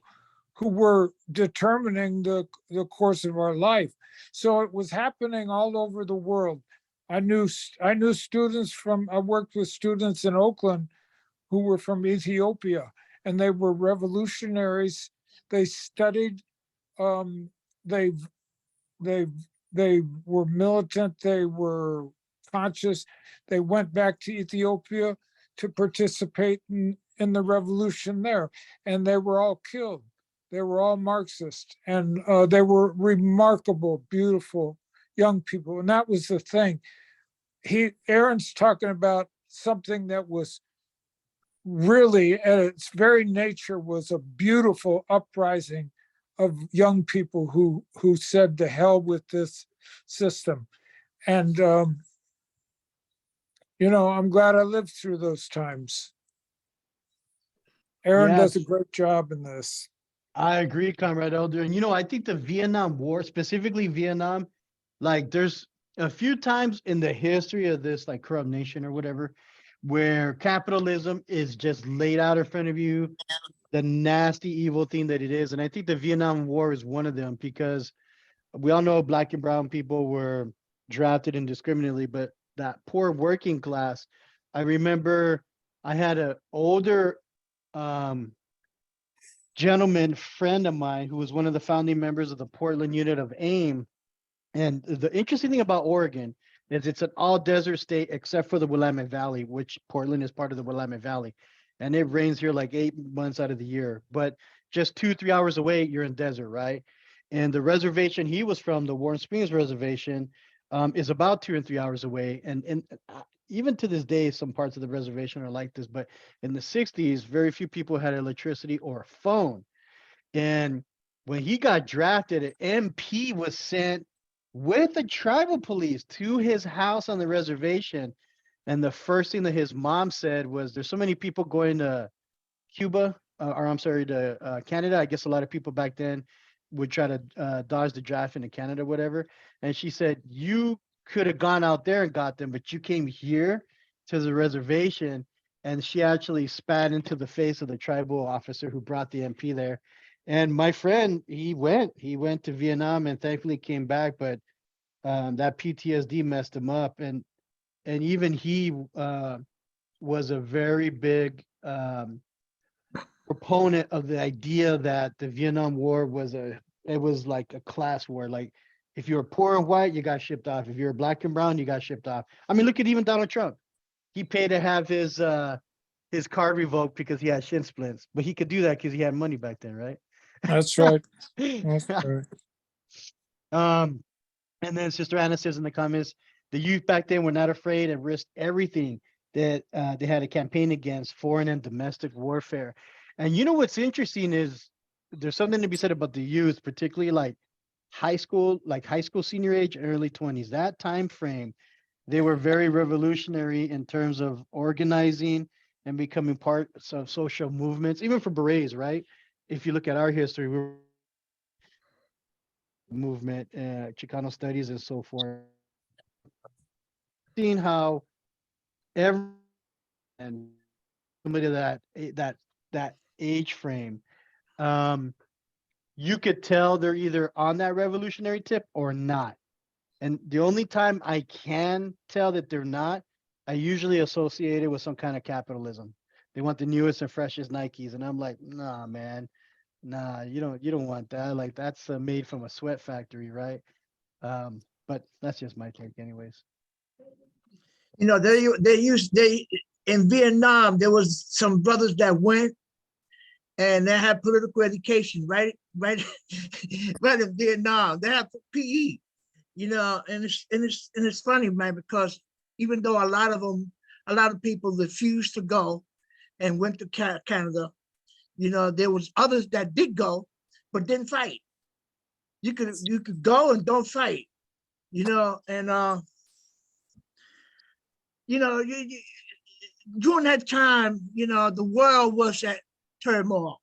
who were determining the course of our life. So it was happening all over the world. I knew students from, I worked with students in Oakland who were from Ethiopia, and they were revolutionaries. They studied, um, they they they were militant, they were conscious. They went back to Ethiopia to participate in the revolution there, and they were all killed. They were all Marxist, and they were remarkable, beautiful young people. And that was the thing. Aaron's talking about something that was really, at its very nature, was a beautiful uprising of young people who said to hell with this system. And I'm glad I lived through those times. Aaron Yeah, does a great job in this. I agree, Comrade Elder. And I think the Vietnam War, specifically Vietnam, like there's a few times in the history of this like corrupt nation or whatever, where capitalism is just laid out in front of you, the nasty evil thing that it is. And I think the Vietnam War is one of them, because we all know black and brown people were drafted indiscriminately, but that poor working class. I remember I had an older um gentleman friend of mine who was one of the founding members of the Portland unit of AIM. And the interesting thing about Oregon is it's an all desert state except for the Willamette Valley, which Portland is part of the Willamette Valley. And it rains here like 8 months out of the year. But just 2, 3 hours away, you're in desert, right? And the reservation he was from, the Warren Springs Reservation, is about 2 and 3 hours away. And even to this day, some parts of the reservation are like this. But in the 60s, very few people had electricity or a phone. And when he got drafted, an MP was sent with the tribal police to his house on the reservation. And the first thing that his mom said was, "There's so many people going to Cuba, or I'm sorry, to Canada." I guess a lot of people back then would try to dodge the draft into Canada, whatever. And she said, "You could have gone out there and got them, but you came here to the reservation." And she actually spat into the face of the tribal officer who brought the MP there. And my friend, he went to Vietnam and thankfully came back, but that PTSD messed him up. And even he was a very big proponent of the idea that the Vietnam War it was like a class war. Like if you're poor and white, you got shipped off. If you're black and brown, you got shipped off. I mean, look at even Donald Trump. He paid to have his card revoked because he had shin splints, but he could do that because he had money back then, right? That's right. That's right. um, and then Sister Anna says in the comments, the youth back then were not afraid and risked everything that they had a campaign against foreign and domestic warfare. And what's interesting is there's something to be said about the youth, particularly like high school senior age, early 20s. That time frame, they were very revolutionary in terms of organizing and becoming parts of social movements, even for berets, right? If you look at our history, we were movement, Chicano studies, and so forth. Seeing how every and somebody that age frame, um, you could tell they're either on that revolutionary tip or not. And the only time I can tell that they're not, I usually associate it with some kind of capitalism. They want the newest and freshest Nikes, and I'm like, nah, man, nah, you don't want that. Like that's made from a sweat factory, right? But that's just my take, anyways. They in Vietnam, there was some brothers that went and they had political education, right? Right, right in Vietnam. They have PE, and it's funny, man, because even though a lot of people refused to go and went to Canada, there was others that did go, but didn't fight. You could go and don't fight, and during that time, the world was at turmoil.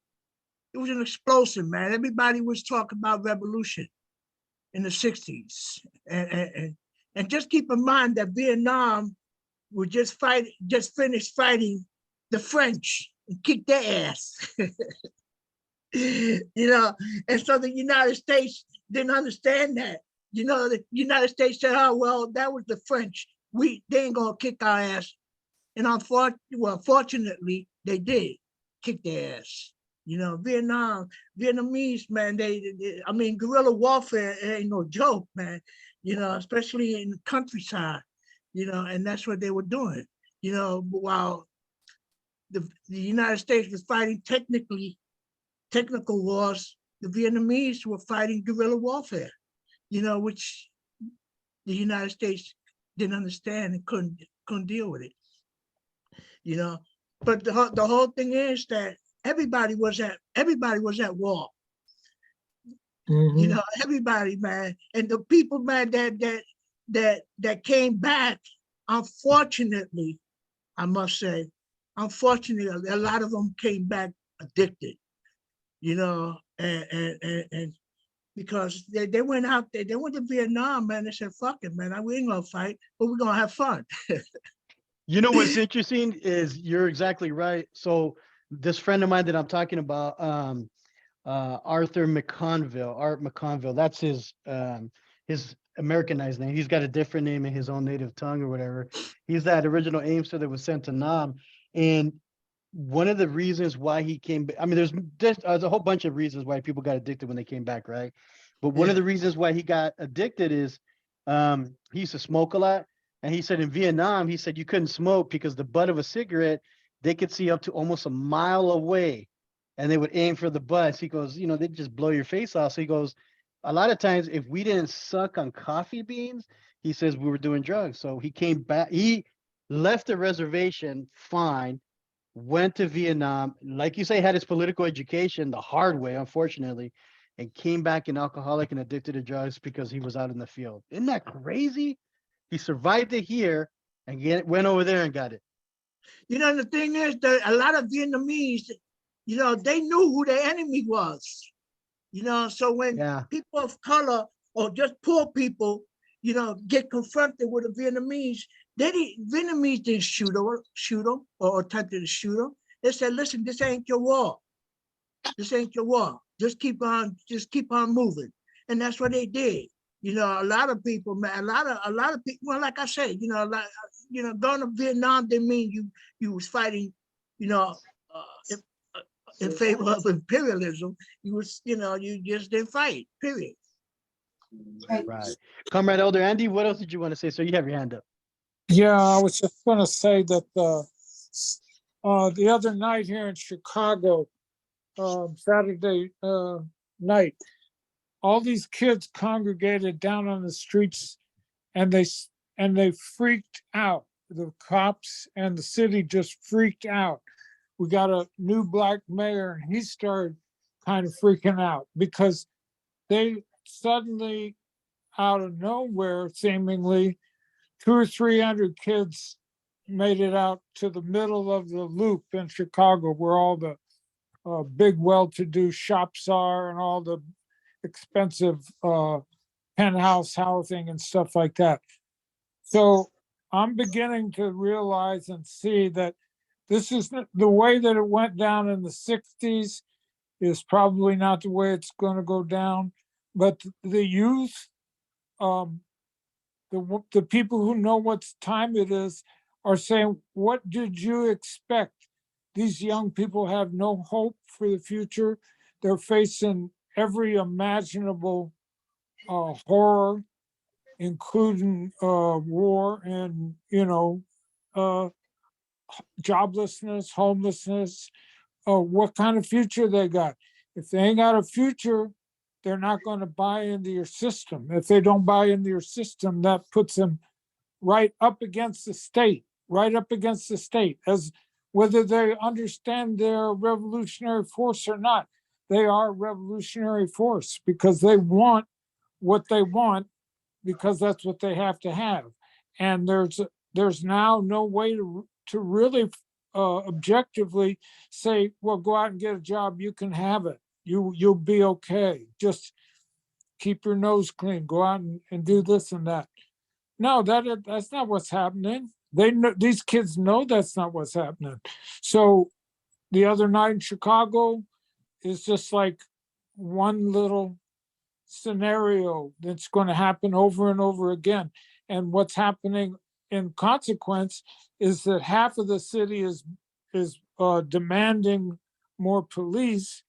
It was an explosion, man. Everybody was talking about revolution in the 60s. And just keep in mind that Vietnam we just finished fighting the French and kicked their ass. You know, and so the United States didn't understand that. You know, the United States said, "Oh well, that was the French. They ain't gonna kick our ass." And fortunately, they did kick their ass. You know, Vietnamese, man, I mean, guerrilla warfare ain't no joke, man. You know, especially in the countryside. You know, and that's what they were doing. You know, while the United States was fighting technical wars, the Vietnamese were fighting guerrilla warfare. You know, which the United States didn't understand and couldn't deal with it. You know, but the whole thing is that everybody was at war. You know, everybody, man, and the people, man, that came back, unfortunately, I must say, unfortunately, a lot of them came back addicted. You know, and because they went out there, they went to Vietnam, man. They said, "Fuck it, man, we ain't gonna fight, but we're gonna have fun." You know what's interesting is you're exactly right. So this friend of mine that I'm talking about, Art McConville, that's his Americanized name. He's got a different name in his own native tongue or whatever. He's that original Aimster that was sent to Nam. And one of the reasons why he came, I mean, there's a whole bunch of reasons why people got addicted when they came back, right? But one of the reasons why he got addicted is he used to smoke a lot. And he said in Vietnam, he said you couldn't smoke because the butt of a cigarette, they could see up to almost a mile away and they would aim for the butts. He goes, you know, they'd just blow your face off. So he goes, a lot of times if we didn't suck on coffee beans, he says we were doing drugs. So he came back, he left the reservation fine, went to Vietnam, like you say, had his political education the hard way, unfortunately, and came back an alcoholic and addicted to drugs because he was out in the field. Isn't that crazy? He survived it here and went over there and got it. You know, the thing is that a lot of Vietnamese, you know, they knew who their enemy was. You know, so when people of color or just poor people, you know, get confronted with the Vietnamese, Vietnamese didn't shoot them or attempted to shoot them. They said, "Listen, this ain't your war. This ain't your war. Just keep on moving." And that's what they did. You know, a lot of people, man, a lot of people, well, like I said, you know, going to Vietnam didn't mean you was fighting, you know, in favor of imperialism. You was, you know, you just didn't fight, period. Right. Comrade Elder Andy, what else did you want to say? So you have your hand up. Yeah, I was just going to say that the other night here in Chicago, Saturday night, all these kids congregated down on the streets and they freaked out. The cops and the city just freaked out. We got a new black mayor and he started kind of freaking out because they suddenly, out of nowhere, seemingly 200 or 300 kids made it out to the middle of the loop in Chicago where all the big well-to-do shops are and all the expensive penthouse housing and stuff like that. So I'm beginning to realize and see that this is the way that it went down in the 60s is probably not the way it's going to go down. But the youth, the people who know what time it is are saying, "What did you expect?" These young people have no hope for the future. They're facing every imaginable horror, including war and, you know, joblessness, homelessness. What kind of future they got? If they ain't got a future, they're not going to buy into your system. If they don't buy into your system, that puts them right up against the state, as whether they understand their revolutionary force or not. They are a revolutionary force because they want what they want because that's what they have to have. And there's now no way to really objectively say, well, go out and get a job, you can have it. You'll be okay. Just keep your nose clean, go out and do this and that. No, that's not what's happening. They know, these kids know that's not what's happening. So the other night in Chicago is just like one little scenario that's going to happen over and over again. And what's happening in consequence is that half of the city is demanding more police,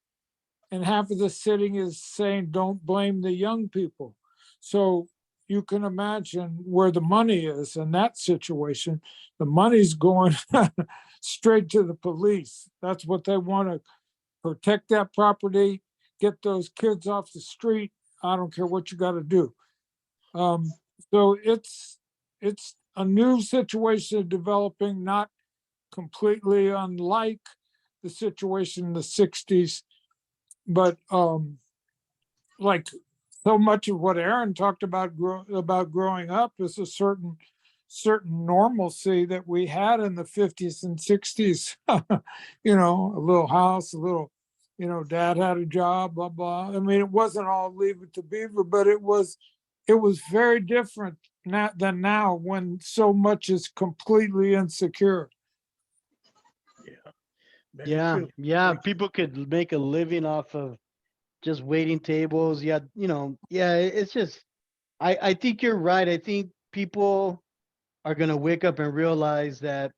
and half of the city is saying don't blame the young people. So you can imagine where the money is in that situation. The money's going straight to the police. That's what they want to protect, that property, get those kids off the street. I don't care what you got to do. So it's a new situation developing, not completely unlike the situation in the 60s, but like so much of what Aaron talked about growing up is a certain normalcy that we had in the 50s and 60s. You know, a little house, a little, you know, dad had a job, blah blah. I mean, it wasn't all Leave It to Beaver, but it was very different than now, when so much is completely insecure. Very Yeah, true. yeah. Very true. People could make a living off of just waiting tables. Yeah, you know, yeah, it's just I think you're right. I think people are gonna wake up and realize that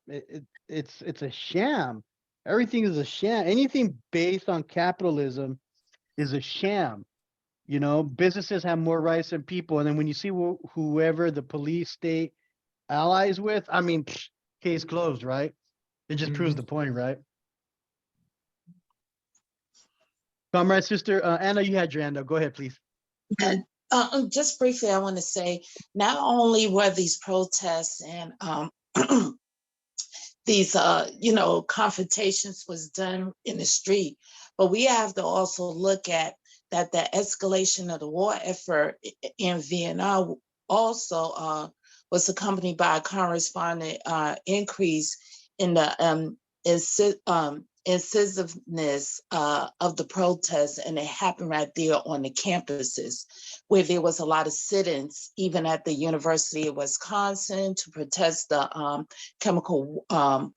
it's a sham. Everything is a sham. Anything based on capitalism is a sham. You know, businesses have more rights than people, and then when you see whoever the police state allies with, I mean, case closed, right? It just proves Mhm. the point, right? Comrade sister Anna, you had your hand up. Go ahead, please. And just briefly, I want to say, not only were these protests and these confrontations was done in the street, but we have to also look at that the escalation of the war effort in Vietnam also was accompanied by a corresponding increase in the incisiveness of the protests, and it happened right there on the campuses, where there was a lot of sit-ins, even at the University of Wisconsin, to protest the chemical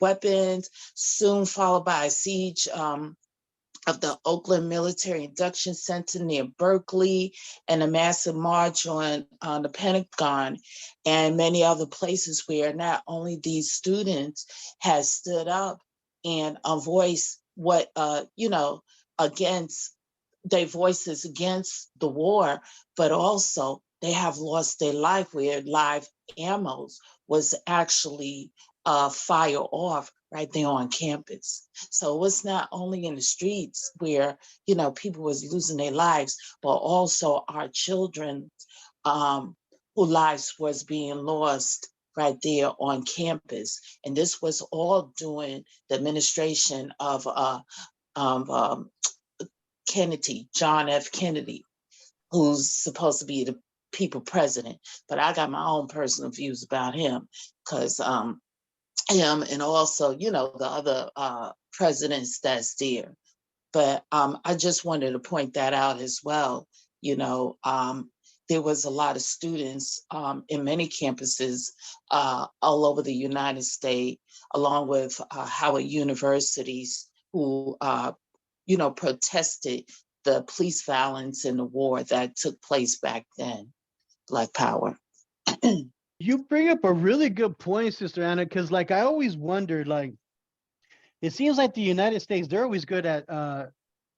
weapons, soon followed by a siege of the Oakland Military Induction Center near Berkeley, and a massive march on the Pentagon, and many other places where not only these students had stood up and voiced what, against their voices against the war, but also they have lost their life, where live ammos was actually fire off right there on campus. So it was not only in the streets where, people was losing their lives, but also our children whose lives was being lost right there on campus. And this was all during the administration of Kennedy, John F. Kennedy, who's supposed to be the people president. But I got my own personal views about him, because him and also, the other presidents that's there. But I just wanted to point that out as well. There was a lot of students in many campuses all over the United States, along with Howard universities, who protested the police violence and the war that took place back then. Black Power. You bring up a really good point, Sister Anna, because like I always wondered, like it seems like the United States, they're always good at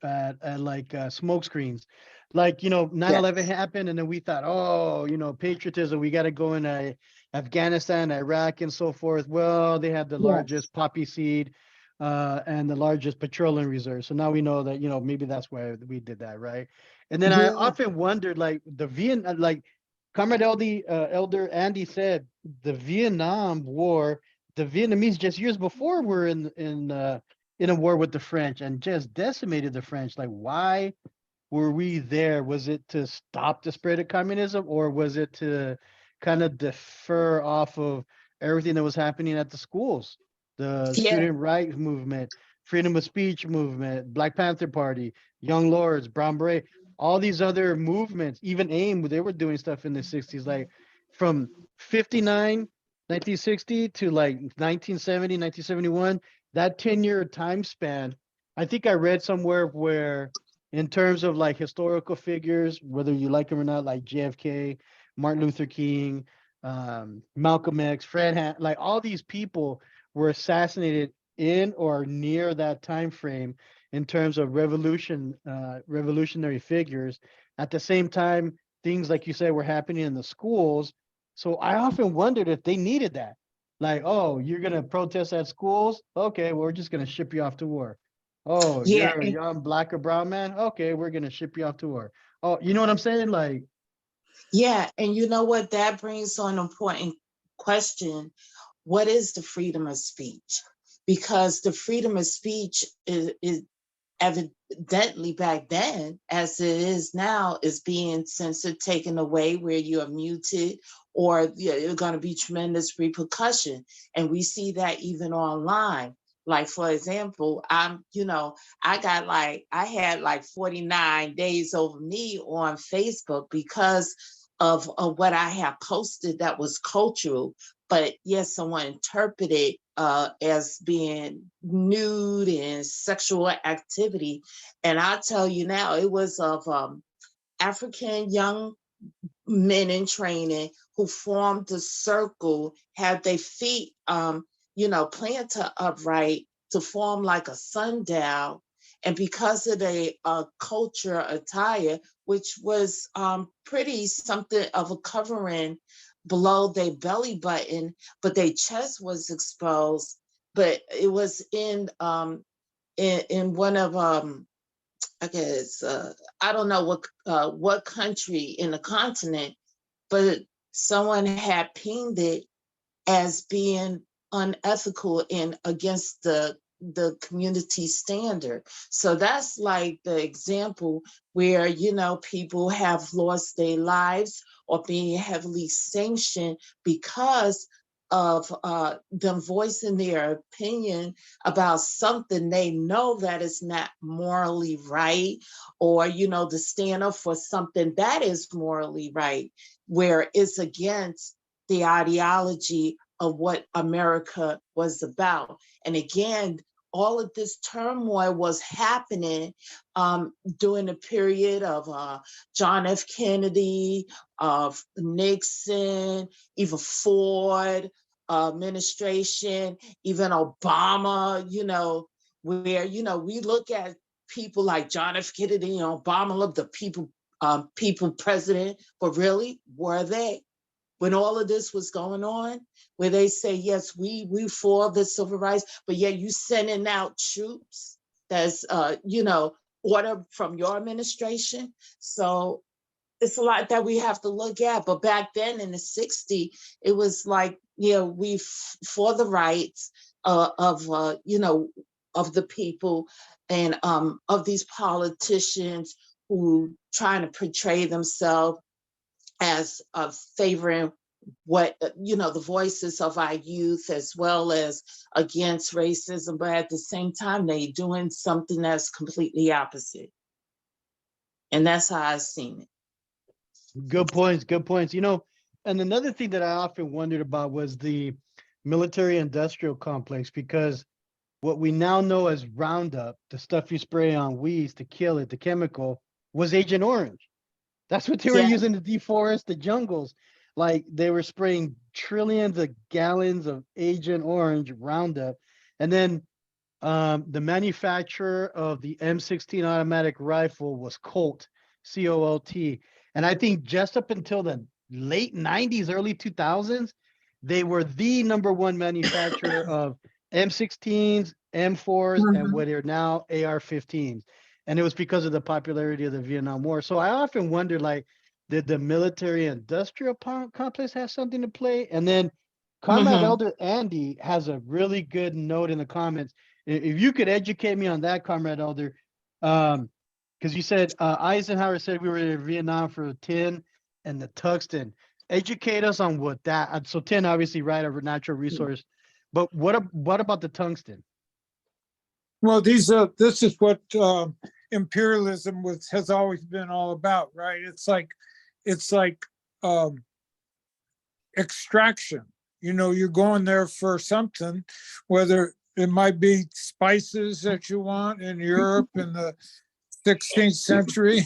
like smoke screens. Like, 9/11 happened, and then we thought, oh, patriotism, we got to go in Afghanistan, Iraq, and so forth. Well, they had the largest poppy seed and the largest petroleum reserve. So now we know that, maybe that's why we did that, right? And then I Yeah. often wondered, like like Comrade Elder Andy said, the Vietnam War, the Vietnamese just years before were in a war with the French and just decimated the French. Like, why were we there? Was it to stop the spread of communism, or was it to kind of defer off of everything that was happening at the schools? The Yeah. student rights movement, freedom of speech movement, Black Panther Party, Young Lords, Brown Beret, all these other movements, even AIM, they were doing stuff in the 60s, like from 59 1960 to like 1970, 1971, that 10-year time span, I think I read somewhere where in terms of like historical figures, whether you like them or not, like JFK, Martin Luther King, Malcolm X, like all these people were assassinated in or near that time frame in terms of revolutionary figures. At the same time, things like you said were happening in the schools. So I often wondered if they needed that. Like, oh, you're gonna protest at schools? Okay, well, we're just gonna ship you off to war. Oh, Yeah, you're a young black or brown man? Okay, we're gonna ship you off to war. Oh, you know what I'm saying? Like, yeah, and you know what? That brings on an important question. What is the freedom of speech? Because the freedom of speech is evidently back then, as it is now, is being censored, taken away, where you are muted, or you're going to be tremendous repercussion. And we see that even online. Like, for example, I had like 49 days over me on Facebook because of what I have posted that was cultural. But yes, someone interpreted as being nude and sexual activity. And I tell you now, it was of African young men in training who formed the circle, had their feet, planted upright to form like a sundial. And because of the culture attire, which was pretty something of a covering below their belly button, but their chest was exposed. But it was in one of I guess I don't know what country in the continent, but someone had pinged it as being unethical and against the community standard. So that's like the example where people have lost their lives or being heavily sanctioned because of them voicing their opinion about something they know that is not morally right, or to stand up for something that is morally right, where it's against the ideology of what America was about. And again, all of this turmoil was happening during the period of John F. Kennedy, of Nixon, even Ford administration, even Obama, where, we look at people like John F. Kennedy and Obama, look, the people president, but really, were they? When all of this was going on, where they say, yes, we for the civil rights, but yet you sending out troops that's, order from your administration. So it's a lot that we have to look at. But back then in the 60s, it was like, we for the rights of the people, and of these politicians who trying to portray themselves as favoring what the voices of our youth, as well as against racism, but at the same time they doing something that's completely opposite. And that's how I've seen it. good points, good points. And another thing that I often wondered about was the military industrial complex, because what we now know as Roundup, the stuff you spray on weeds to kill it, the chemical, was Agent Orange. That's what they were Yeah. using to deforest the jungles. Like they were spraying trillions of gallons of Agent Orange Roundup. And then the manufacturer of the M16 automatic rifle was Colt, COLT. And I think just up until the late 90s, early 2000s, they were the number one manufacturer of M16s, M4s, and what are now AR-15s. And it was because of the popularity of the Vietnam War. So I often wonder, like, did the military industrial complex have something to play? And then Comrade Elder Andy has a really good note in the comments. If you could educate me on that, Comrade Elder, because you said Eisenhower said we were in Vietnam for tin and the tungsten. Educate us on what that. So tin, obviously, right, a natural resource, but what about the tungsten? Well, this is what imperialism has always been all about, right? It's like extraction. You know, you're going there for something, whether it might be spices that you want in Europe in the 16th century,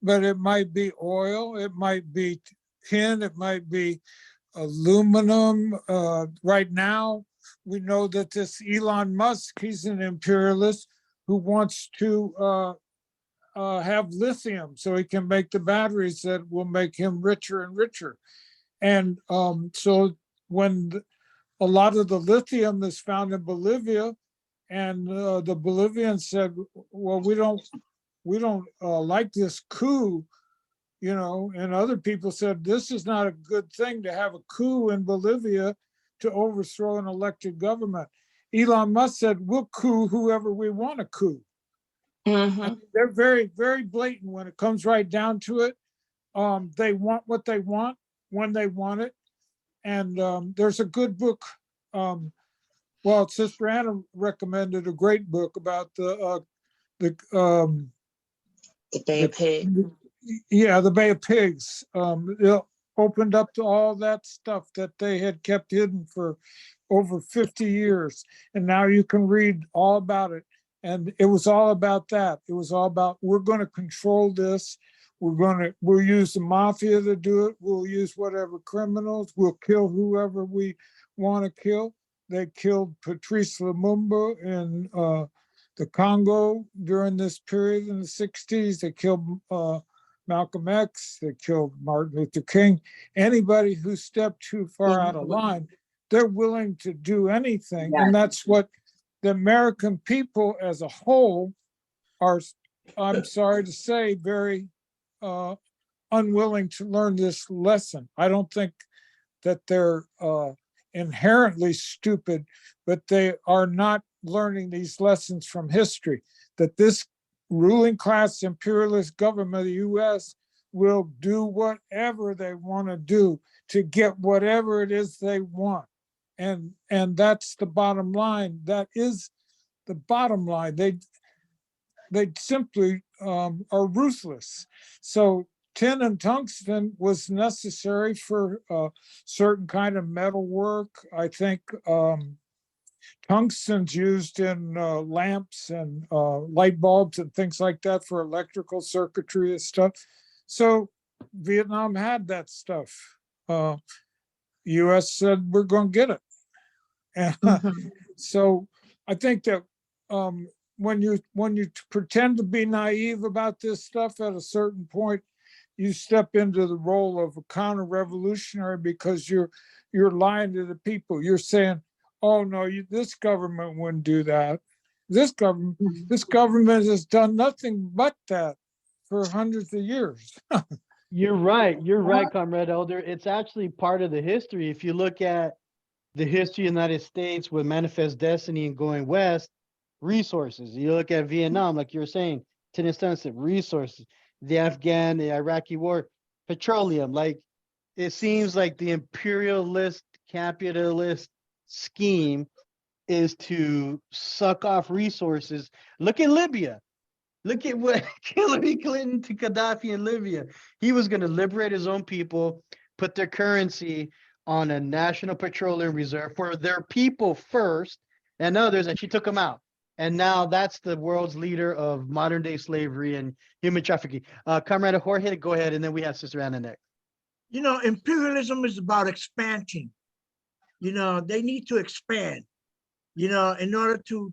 but it might be oil, it might be tin, it might be aluminum. Right now, we know that this Elon Musk, he's an imperialist who wants to have lithium so he can make the batteries that will make him richer and richer. And so when a lot of the lithium is found in Bolivia, and the Bolivians said, well, we don't like this coup, you know, and other people said, this is not a good thing to have a coup in Bolivia to overthrow an elected government. Elon Musk said, we'll coup whoever we want to coup. Mhm. They're very, very blatant when it comes right down to it. They want what they want when they want it. And there's a good book. Well, Sister Anna recommended a great book about the The Bay of Pigs. the Bay of Pigs. It opened up to all that stuff that they had kept hidden for over 50 years. And now you can read all about it. And it was all about that. It was all about, we're going to control this. We'll use the mafia to do it. We'll use whatever criminals. We'll kill whoever we want to kill. They killed Patrice Lumumba in the Congo during this period in the 60s. They killed Malcolm X. They killed Martin Luther King. Anybody who stepped too far out of line, they're willing to do anything. Yes. And that's what the American people as a whole are, I'm sorry to say, very unwilling to learn this lesson. I don't think that they're inherently stupid, but they are not learning these lessons from history, that this ruling class imperialist government of the US will do whatever they want to do to get whatever it is they want. And that's the bottom line. That is the bottom line. They simply are ruthless. So tin and tungsten was necessary for certain kind of metal work. I think tungsten's used in lamps and light bulbs and things like that for electrical circuitry and stuff. So Vietnam had that stuff. US said, we're going to get it. And so I think that when you pretend to be naive about this stuff at a certain point, you step into the role of a counter-revolutionary because you're lying to the people. You're saying, oh no, this government wouldn't do that. This government has done nothing but that for hundreds of years. You're right. You're right, Comrade Elder. It's actually part of the history. If you look at the history of the United States with Manifest Destiny and going west, resources. You look at Vietnam, like you were saying, Tennessee, resources. The Afghan, the Iraqi war, petroleum. Like, it seems like the imperialist, capitalist scheme is to suck off resources. Look at Libya. Look at what Hillary Clinton to Gaddafi in Libya. He was going to liberate his own people, put their currency on a national petroleum reserve for their people first and others, and she took them out. And now that's the world's leader of modern day slavery and human trafficking. Comrade Jorge, go ahead, and then we have Sister Anna next. You know, imperialism is about expansion. You know, they need to expand, you know, in order to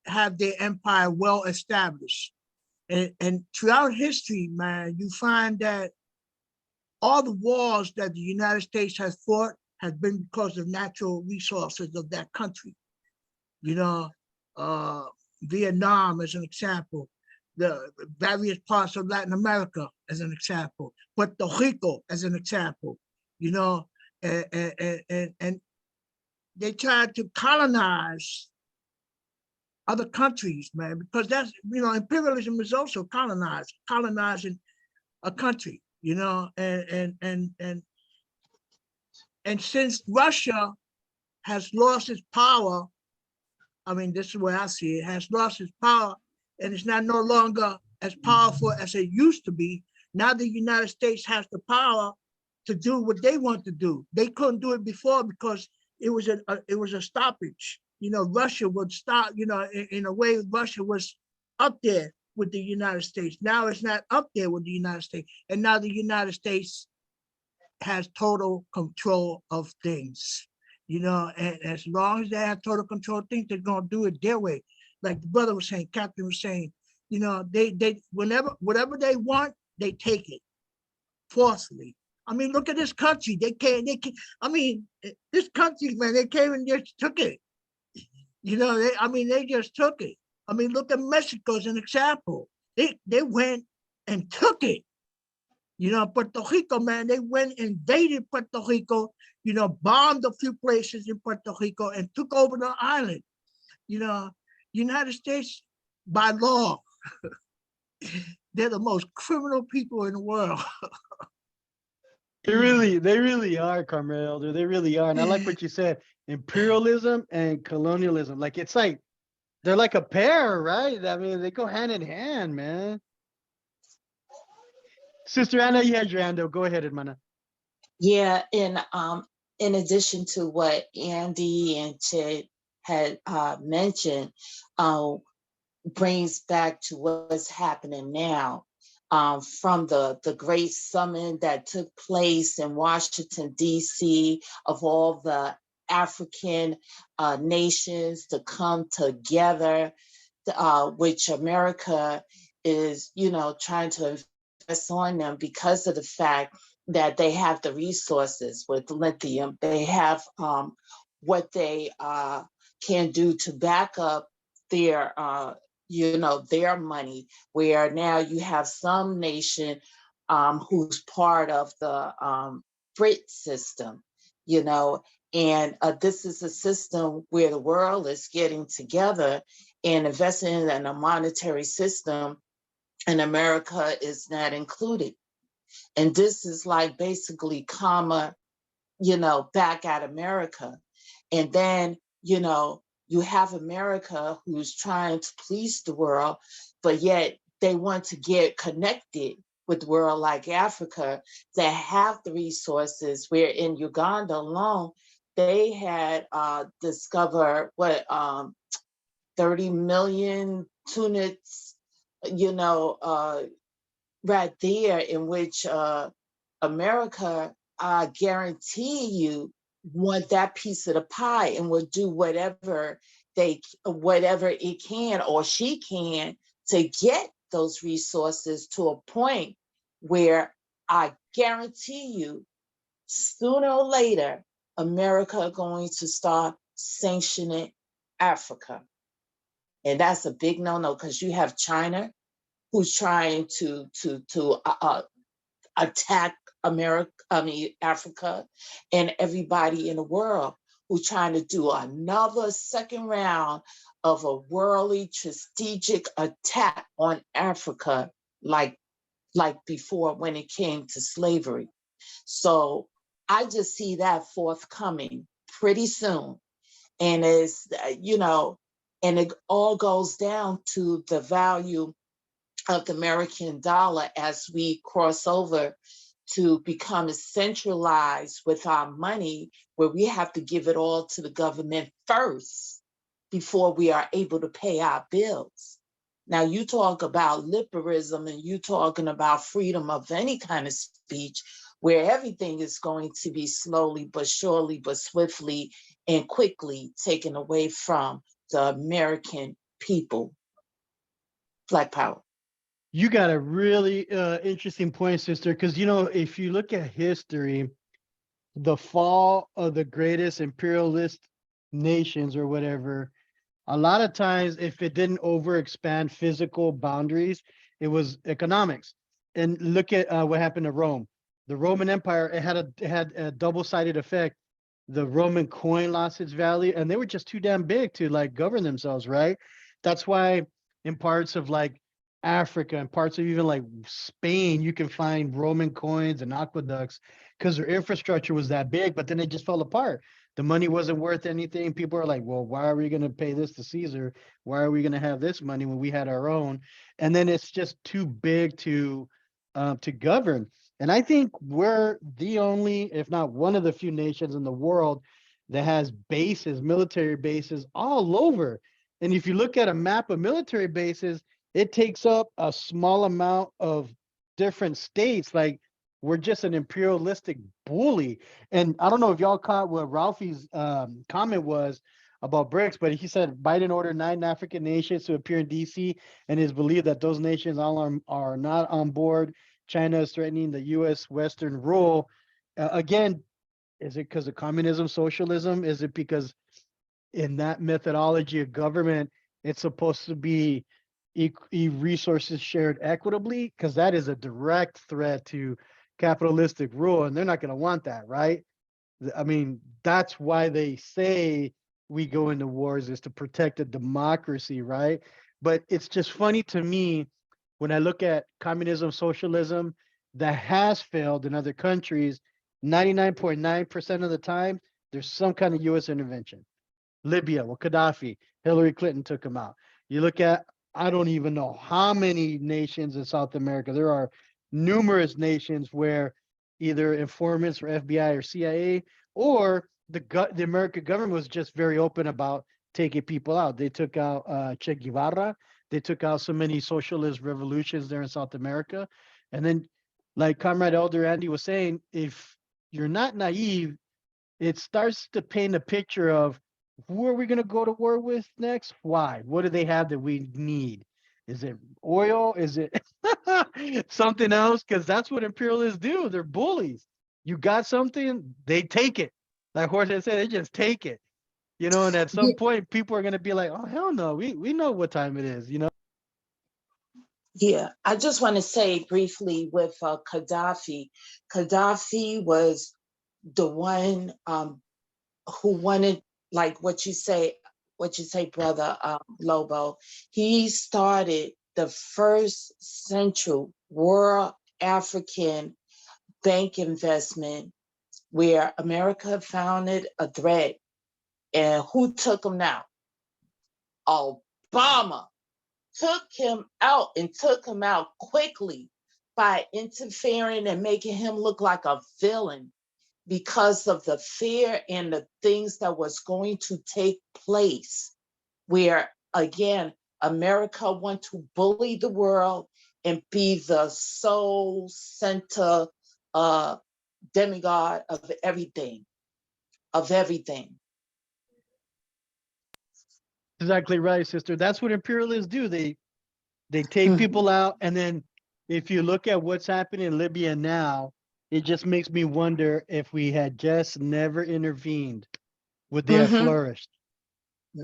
have their empire well established. And throughout history, man, you find that all the wars that the United States has fought has been because of natural resources of that country. You know, Vietnam as an example, the various parts of Latin America as an example, Puerto Rico as an example, you know, and they tried to colonize other countries, man, because that's, you know, imperialism is also colonizing a country, you know, and since Russia has lost its power, I mean, this is the way I see it, has lost its power and it's now no longer as powerful as it used to be. Now the United States has the power to do what they want to do. They couldn't do it before because it was a stoppage. You know, Russia would stop. You know, in a way, Russia was up there with the United States. Now it's not up there with the United States, and now the United States has total control of things. You know, and as long as they have total control of things, they're gonna do it their way. Like the brother was saying, Captain was saying, you know, they whatever they want, they take it forcefully. I mean, look at this country. I mean, this country, man, they came and just took it. You know, they just took it. I mean, look at Mexico as an example. They went and took it. You know, Puerto Rico, man, they went invaded Puerto Rico, you know, bombed a few places in Puerto Rico and took over the island. You know, United States, by law, they're the most criminal people in the world. They really are, Comrade Elder. They really are. And I like what you said, imperialism and colonialism. Like, it's like, they're like a pair, right? I mean, they go hand in hand, man. Sister Anna, you had your hand up. Go ahead, hermana. Yeah, and in addition to what Andy and Ted had mentioned, brings back to what's happening now. From the great summit that took place in Washington, D.C., of all the African nations to come together, which America is, you know, trying to invest on them because of the fact that they have the resources with lithium. They have what they can do to back up their you know, their money, where now you have some nation who's part of the BRIT system, you know, and this is a system where the world is getting together and investing in a monetary system, and America is not included. And this is like basically karma, you know, back at America. And then, you know, you have America who's trying to please the world, but yet they want to get connected with the world, like Africa, that have the resources, where in Uganda alone, they had discovered 30 million tunics, you know, right there, in which America, I guarantee you, want that piece of the pie and will do whatever it can or she can to get those resources to a point where I guarantee you, sooner or later, America are going to start sanctioning Africa. And that's a big no-no, because you have China, who's trying to attack Africa, and everybody in the world who's trying to do another second round of a worldly strategic attack on Africa, like before when it came to slavery. So I just see that forthcoming pretty soon. And it's, you know, and it all goes down to the value of the American dollar as we cross over to become centralized with our money, where we have to give it all to the government first before we are able to pay our bills. Now, you talk about liberalism and you talking about freedom of any kind of speech, where everything is going to be slowly but surely but swiftly and quickly taken away from the American people. Black power. You got a really interesting point, sister, because, you know, if you look at history, the fall of the greatest imperialist nations or whatever, a lot of times, if it didn't overexpand physical boundaries, it was economics. And look at what happened to Rome. The Roman Empire, it had a double-sided effect. The Roman coin lost its value, and they were just too damn big to like govern themselves, right? That's why in parts of like Africa and parts of even like Spain, you can find Roman coins and aqueducts because their infrastructure was that big, but then it just fell apart. The money wasn't worth anything. People are like, well, why are we going to pay this to Caesar? Why are we going to have this money when we had our own? And then it's just too big to govern. And I think we're the only, if not one of the few nations in the world that has bases, military bases all over. And if you look at a map of military bases, it takes up a small amount of different states. Like we're just an imperialistic bully. And I don't know if y'all caught what Ralphie's comment was about BRICS, but he said Biden ordered 9 African nations to appear in DC, and it's believed that those nations all are not on board. China is threatening the U.S. Western rule. Again, is it because of communism, socialism? Is it because in that methodology of government, it's supposed to be resources shared equitably? Because that is a direct threat to capitalistic rule, and they're not going to want that, right? I mean, that's why they say we go into wars is to protect the democracy, right? But it's just funny to me when I look at communism, socialism that has failed in other countries, 99.9% of the time, there's some kind of US intervention. Libya, well, Gaddafi, Hillary Clinton took him out. You look at, I don't even know how many nations in South America. There are numerous nations where either informants or FBI or CIA or the American government was just very open about taking people out. They took out Che Guevara. They took out so many socialist revolutions there in South America. And then, like Comrade Elder Andy was saying, if you're not naive, it starts to paint a picture of who are we going to go to war with next? Why? What do they have that we need? Is it oil? Is it something else? Because that's what imperialists do. They're bullies. You got something, they take it. Like Jorge said, they just take it. You know, and at some point, people are going to be like, oh, hell no, we know what time it is, you know? Yeah, I just want to say briefly with Gaddafi. Gaddafi was the one who wanted, like what you say, brother Lobo. He started the first central world African bank investment where America founded a threat. And who took him out? Obama took him out and took him out quickly by interfering and making him look like a villain because of the fear and the things that was going to take place, where again America want to bully the world and be the sole center demigod of everything. Exactly right, sister. That's what imperialists do. They take people out, and then if you look at what's happening in Libya now, it just makes me wonder if we had just never intervened, would they have flourished?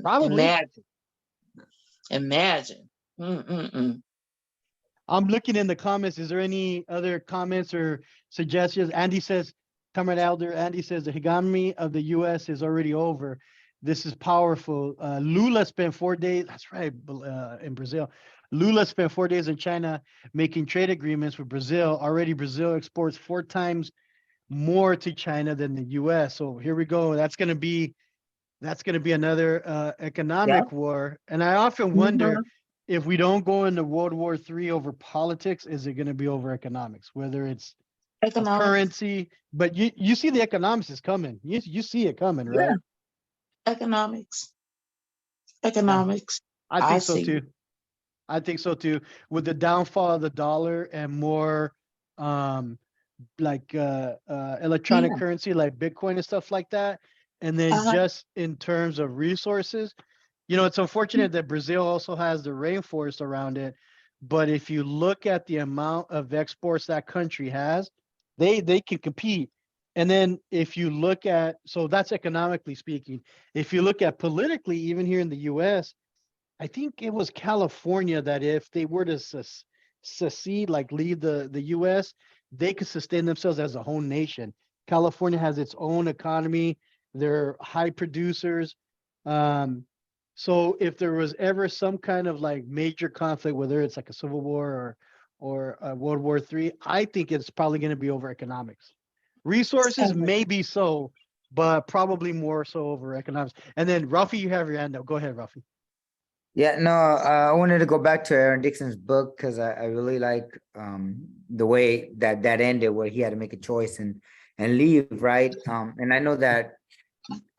Probably. Imagine. I'm looking in the comments. Is there any other comments or suggestions? Andy says, Comrade Elder, Andy says the hegemony of the U.S. is already over. This is powerful. Lula spent 4 days, that's right, in Brazil. Lula spent 4 days in China making trade agreements with Brazil. Already Brazil exports 4 times more to China than the U.S. So here we go. That's going to be another economic war. And I often wonder if we don't go into World War III over politics, is it going to be over economics? Whether it's currency, but you see the economics is coming. You see it coming, right? Yeah. Economics. I think so too. I think so too. With the downfall of the dollar and more electronic currency like Bitcoin and stuff like that. And then just in terms of resources, you know, it's unfortunate that Brazil also has the rainforest around it. But if you look at the amount of exports that country has, they can compete. And then if you look at, so that's economically speaking. If you look at politically, even here in the US, I think it was California that if they were to secede, like leave the US, they could sustain themselves as a whole nation. California has its own economy. They're high producers. So if there was ever some kind of like major conflict, whether it's like a civil war or World War III, I think it's probably going to be over economics. Resources, maybe so, but probably more so over economics. And then Rafi, you have your hand up. Go ahead, Rafi. Yeah, no, I wanted to go back to Aaron Dixon's book because I really like the way that ended, where he had to make a choice and leave, right? And I know that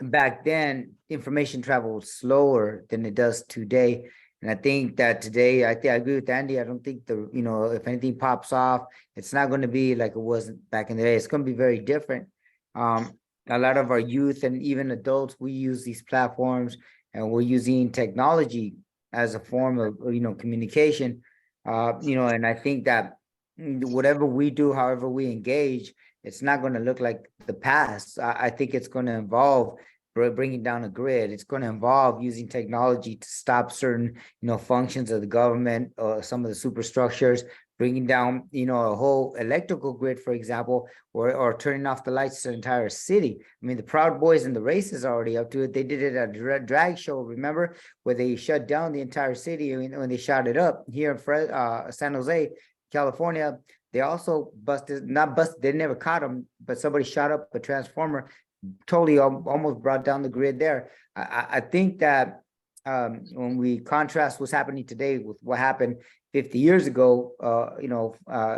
back then information traveled slower than it does today. And I think that today, I think I agree with Andy. I don't think if anything pops off, it's not going to be like it was back in the day. It's going to be very different. A lot of our youth and even adults, we use these platforms and we're using technology as a form of, communication. And I think that whatever we do, however we engage, it's not going to look like the past. I think it's going to involve bringing down a grid. It's going to involve using technology to stop certain, functions of the government or some of the superstructures, bringing down, a whole electrical grid, for example, or turning off the lights to the entire city. I mean, the Proud Boys and the Races are already up to it. They did it at a drag show, remember, where they shut down the entire city when they shot it up here in San Jose, California. They also not busted, they never caught them, but somebody shot up a transformer, totally almost brought down the grid there. I think that when we contrast what's happening today with what happened 50 years ago,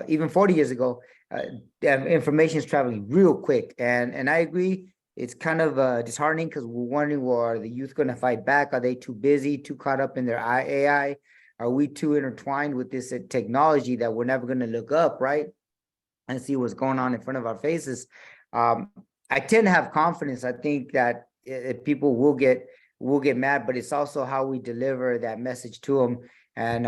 even 40 years ago, information is traveling real quick. And I agree, it's kind of disheartening because we're wondering, well, are the youth going to fight back? Are they too busy, too caught up in their AI? Are we too intertwined with this technology that we're never going to look up, right, and see what's going on in front of our faces? I tend to have confidence. I think that people will get mad, but it's also how we deliver that message to them. And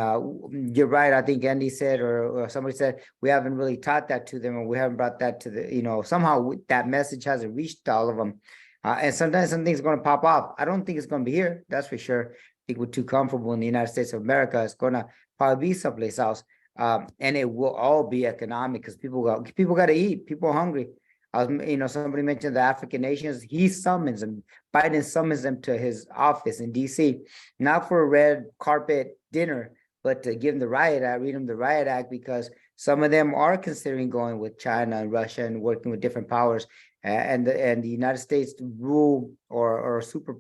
you're right. I think Andy said, or somebody said, we haven't really taught that to them, or we haven't brought that to the, somehow that message hasn't reached all of them. And sometimes something's going to pop off. I don't think it's going to be here. That's for sure. I think we're too comfortable in the United States of America. It's going to probably be someplace else. And it will all be economic because people got to eat. People are hungry. Somebody mentioned the African nations. He summons them. Biden summons them to his office in DC, not for a red carpet dinner, but to give them the riot act, read them the riot act, because some of them are considering going with China and Russia and working with different powers. And the United States rule or super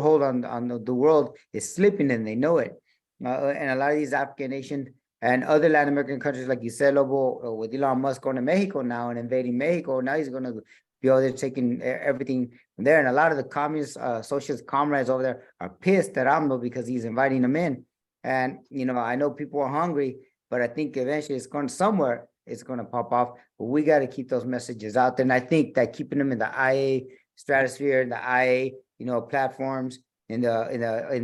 hold on the world is slipping, and they know it. And a lot of these African nations and other Latin American countries, like you said, Lobo, with Elon Musk going to Mexico now and invading Mexico, now he's going to be over there taking everything from there. And a lot of the communist, socialist comrades over there are pissed at AMLO because he's inviting them in. And, I know people are hungry, but I think eventually it's going to pop off. But we got to keep those messages out there. And I think that keeping them in the IA stratosphere, in the IA, platforms, in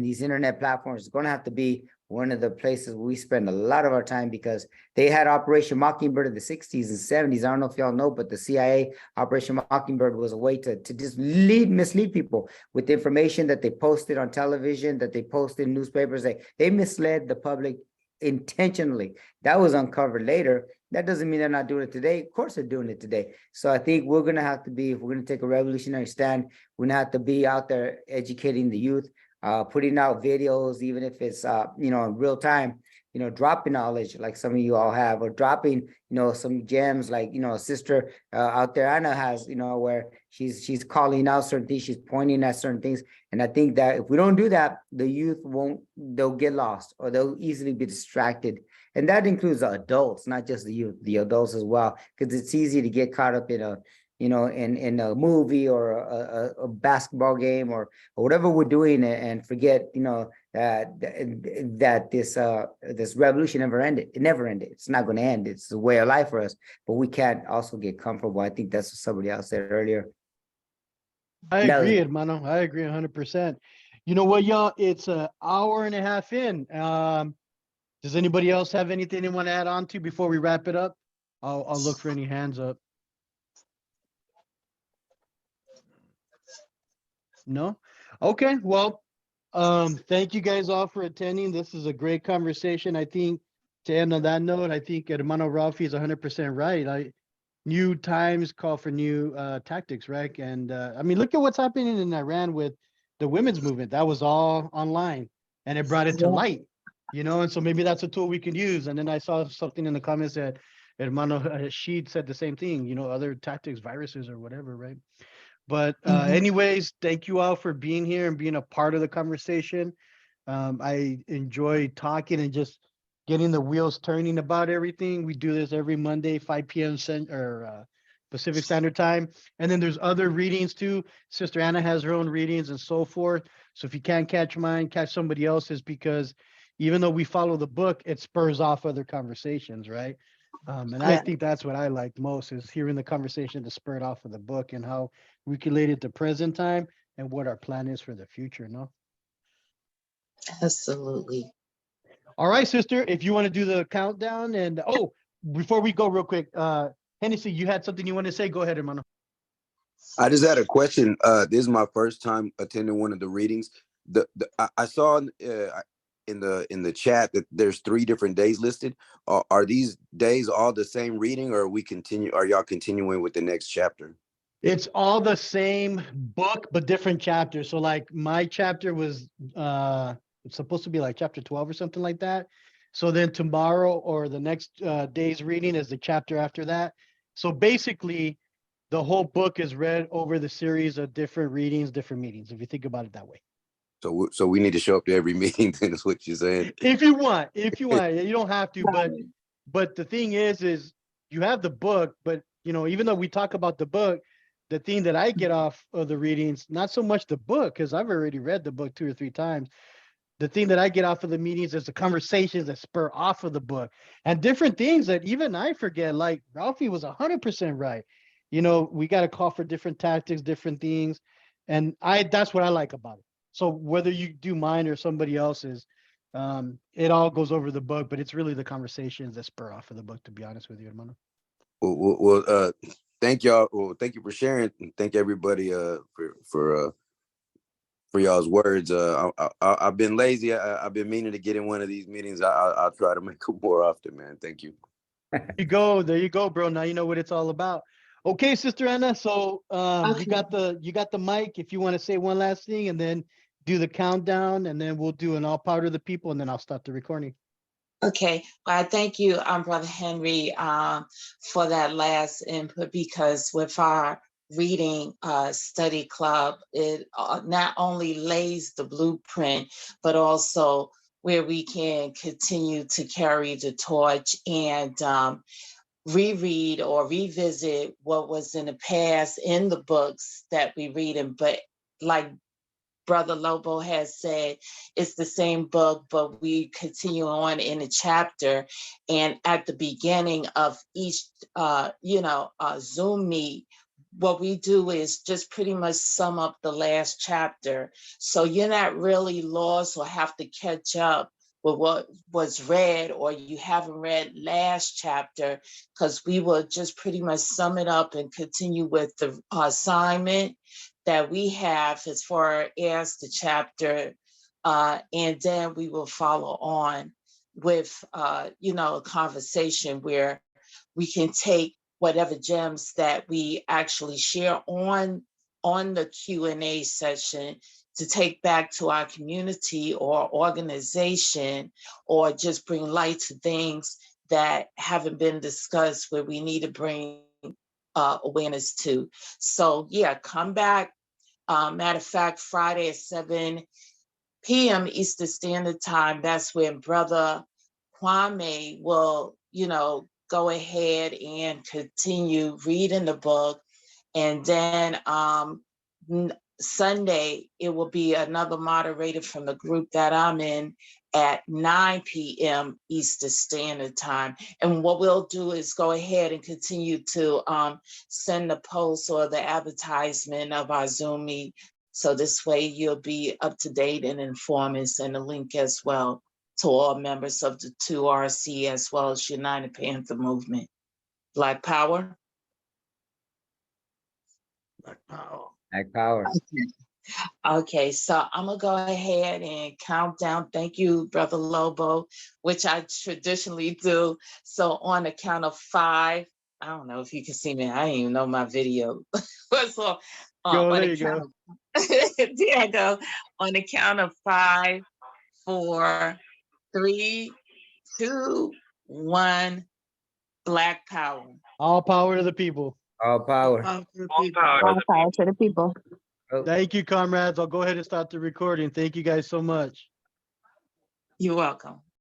these internet platforms is going to have to be one of the places we spend a lot of our time, because they had Operation Mockingbird in the 60s and 70s. I don't know if y'all know, but the CIA Operation Mockingbird was a way to just mislead people with information that they posted on television, that they posted in newspapers. They misled the public intentionally. That was uncovered later. That doesn't mean they're not doing it today. Of course they're doing it today. So I think we're going to have to be, if we're going to take a revolutionary stand, we're going to have to be out there educating the youth, putting out videos, even if it's, in real time, dropping knowledge like some of you all have, or dropping, some gems like, a sister out there, Anna has, where she's calling out certain things, she's pointing at certain things. And I think that if we don't do that, the youth they'll get lost, or they'll easily be distracted. And that includes the adults, not just the youth, the adults as well, because it's easy to get caught up in in a movie or a basketball game or whatever we're doing, and forget, that this revolution never ended. It never ended. It's not going to end. It's a way of life for us, but we can't also get comfortable. I think that's what somebody else said earlier. I agree, hermano. I agree 100%. You know what, y'all? It's an hour and a half in. Does anybody else have anything they want to add on to before we wrap it up? I'll look for any hands up. No? Okay, well, thank you guys all for attending. This is a great conversation. I think to end on that note, I think Hermano Ralphie is 100% right. New times call for new tactics, right? And I mean, look at what's happening in Iran with the women's movement. That was all online, and it brought it to light, and so maybe that's a tool we can use. And then I saw something in the comments that Hermano Sheed said the same thing, other tactics, viruses or whatever, right? But anyways, thank you all for being here and being a part of the conversation. I enjoy talking and just getting the wheels turning about everything. We do this every Monday, 5 p.m. Pacific Standard Time. And then there's other readings too. Sister Anna has her own readings and so forth. So if you can't catch mine, catch somebody else's, because even though we follow the book, it spurs off other conversations, right? And I Yeah. think that's what I like most, is hearing the conversation that spurred off of the book and how we can relate it to present time and what our plan is for the future, no? Absolutely. All right, sister, if you want to do the countdown, and oh, before we go real quick, Hennessy, you had something you want to say? Go ahead, hermano. I just had a question. This is my first time attending one of the readings. I saw in the chat that there's 3 different days listed. Are these days all the same reading, or are y'all continuing with the next chapter? It's all the same book, but different chapters. So like my chapter was it's supposed to be like chapter 12 or something like that. So then tomorrow or the next day's reading is the chapter after that. So basically the whole book is read over the series of different readings, different meetings, if you think about it that way. So we need to show up to every meeting. Then is what you're saying? If you want, you don't have to, but the thing is you have the book, but you know, even though we talk about the book, the thing that I get off of the readings, not so much the book, because I've already read the book 2 or 3 times. The thing that I get off of the meetings is the conversations that spur off of the book and different things that even I forget. Like Ralphie was 100% right. You know, we got to call for different tactics, different things. And that's what I like about it. So whether you do mine or somebody else's, it all goes over the book, but it's really the conversations that spur off of the book, to be honest with you, hermano. Well, thank y'all. Well, thank you for sharing, and thank everybody for y'all's words. I've been lazy. I've been meaning to get in one of these meetings. I'll try to make them more often, man. Thank you. There you go, bro. Now you know what it's all about. Okay, Sister Anna. So Okay. you got the mic if you want to say one last thing and then do the countdown, and then we'll do an all power to the people, and then I'll start the recording. Okay, well, I thank you, Brother Henry, for that last input, because with our reading study club, it not only lays the blueprint, but also where we can continue to carry the torch and reread or revisit what was in the past in the books that we read in. But like Brother Lobo has said, it's the same book, but we continue on in a chapter. And at the beginning of each, Zoom meet, what we do is just pretty much sum up the last chapter. So you're not really lost or have to catch up with what was read, or you haven't read last chapter, because we will just pretty much sum it up and continue with the assignment that we have as far as the chapter, and then we will follow on with a conversation where we can take whatever gems that we actually share on the Q&A session to take back to our community or organization, or just bring light to things that haven't been discussed where we need to bring awareness to. So yeah, come back. Matter of fact, Friday at 7 p.m. Eastern Standard Time, that's when Brother Kwame will, go ahead and continue reading the book. And then Sunday, it will be another moderator from the group that I'm in at 9 p.m. Eastern Standard Time. And what we'll do is go ahead and continue to send the post or the advertisement of our Zoom meet. So this way you'll be up to date and informed, and send a link as well to all members of the 2RC as well as United Panther Movement. Black Power. Black power. Black power. Okay, so I'm gonna go ahead and count down. Thank you, Brother Lobo, which I traditionally do. So on the count of 5, I don't know if you can see me. I didn't even know my video. So Yo, on there the you go. there I go. On the count of 5, 4, 3, 2, 1. Black Power. All power to the people. All power. Power to the people. All power to the people. Oh. Thank you, comrades. I'll go ahead and start the recording. Thank you guys so much. You're welcome.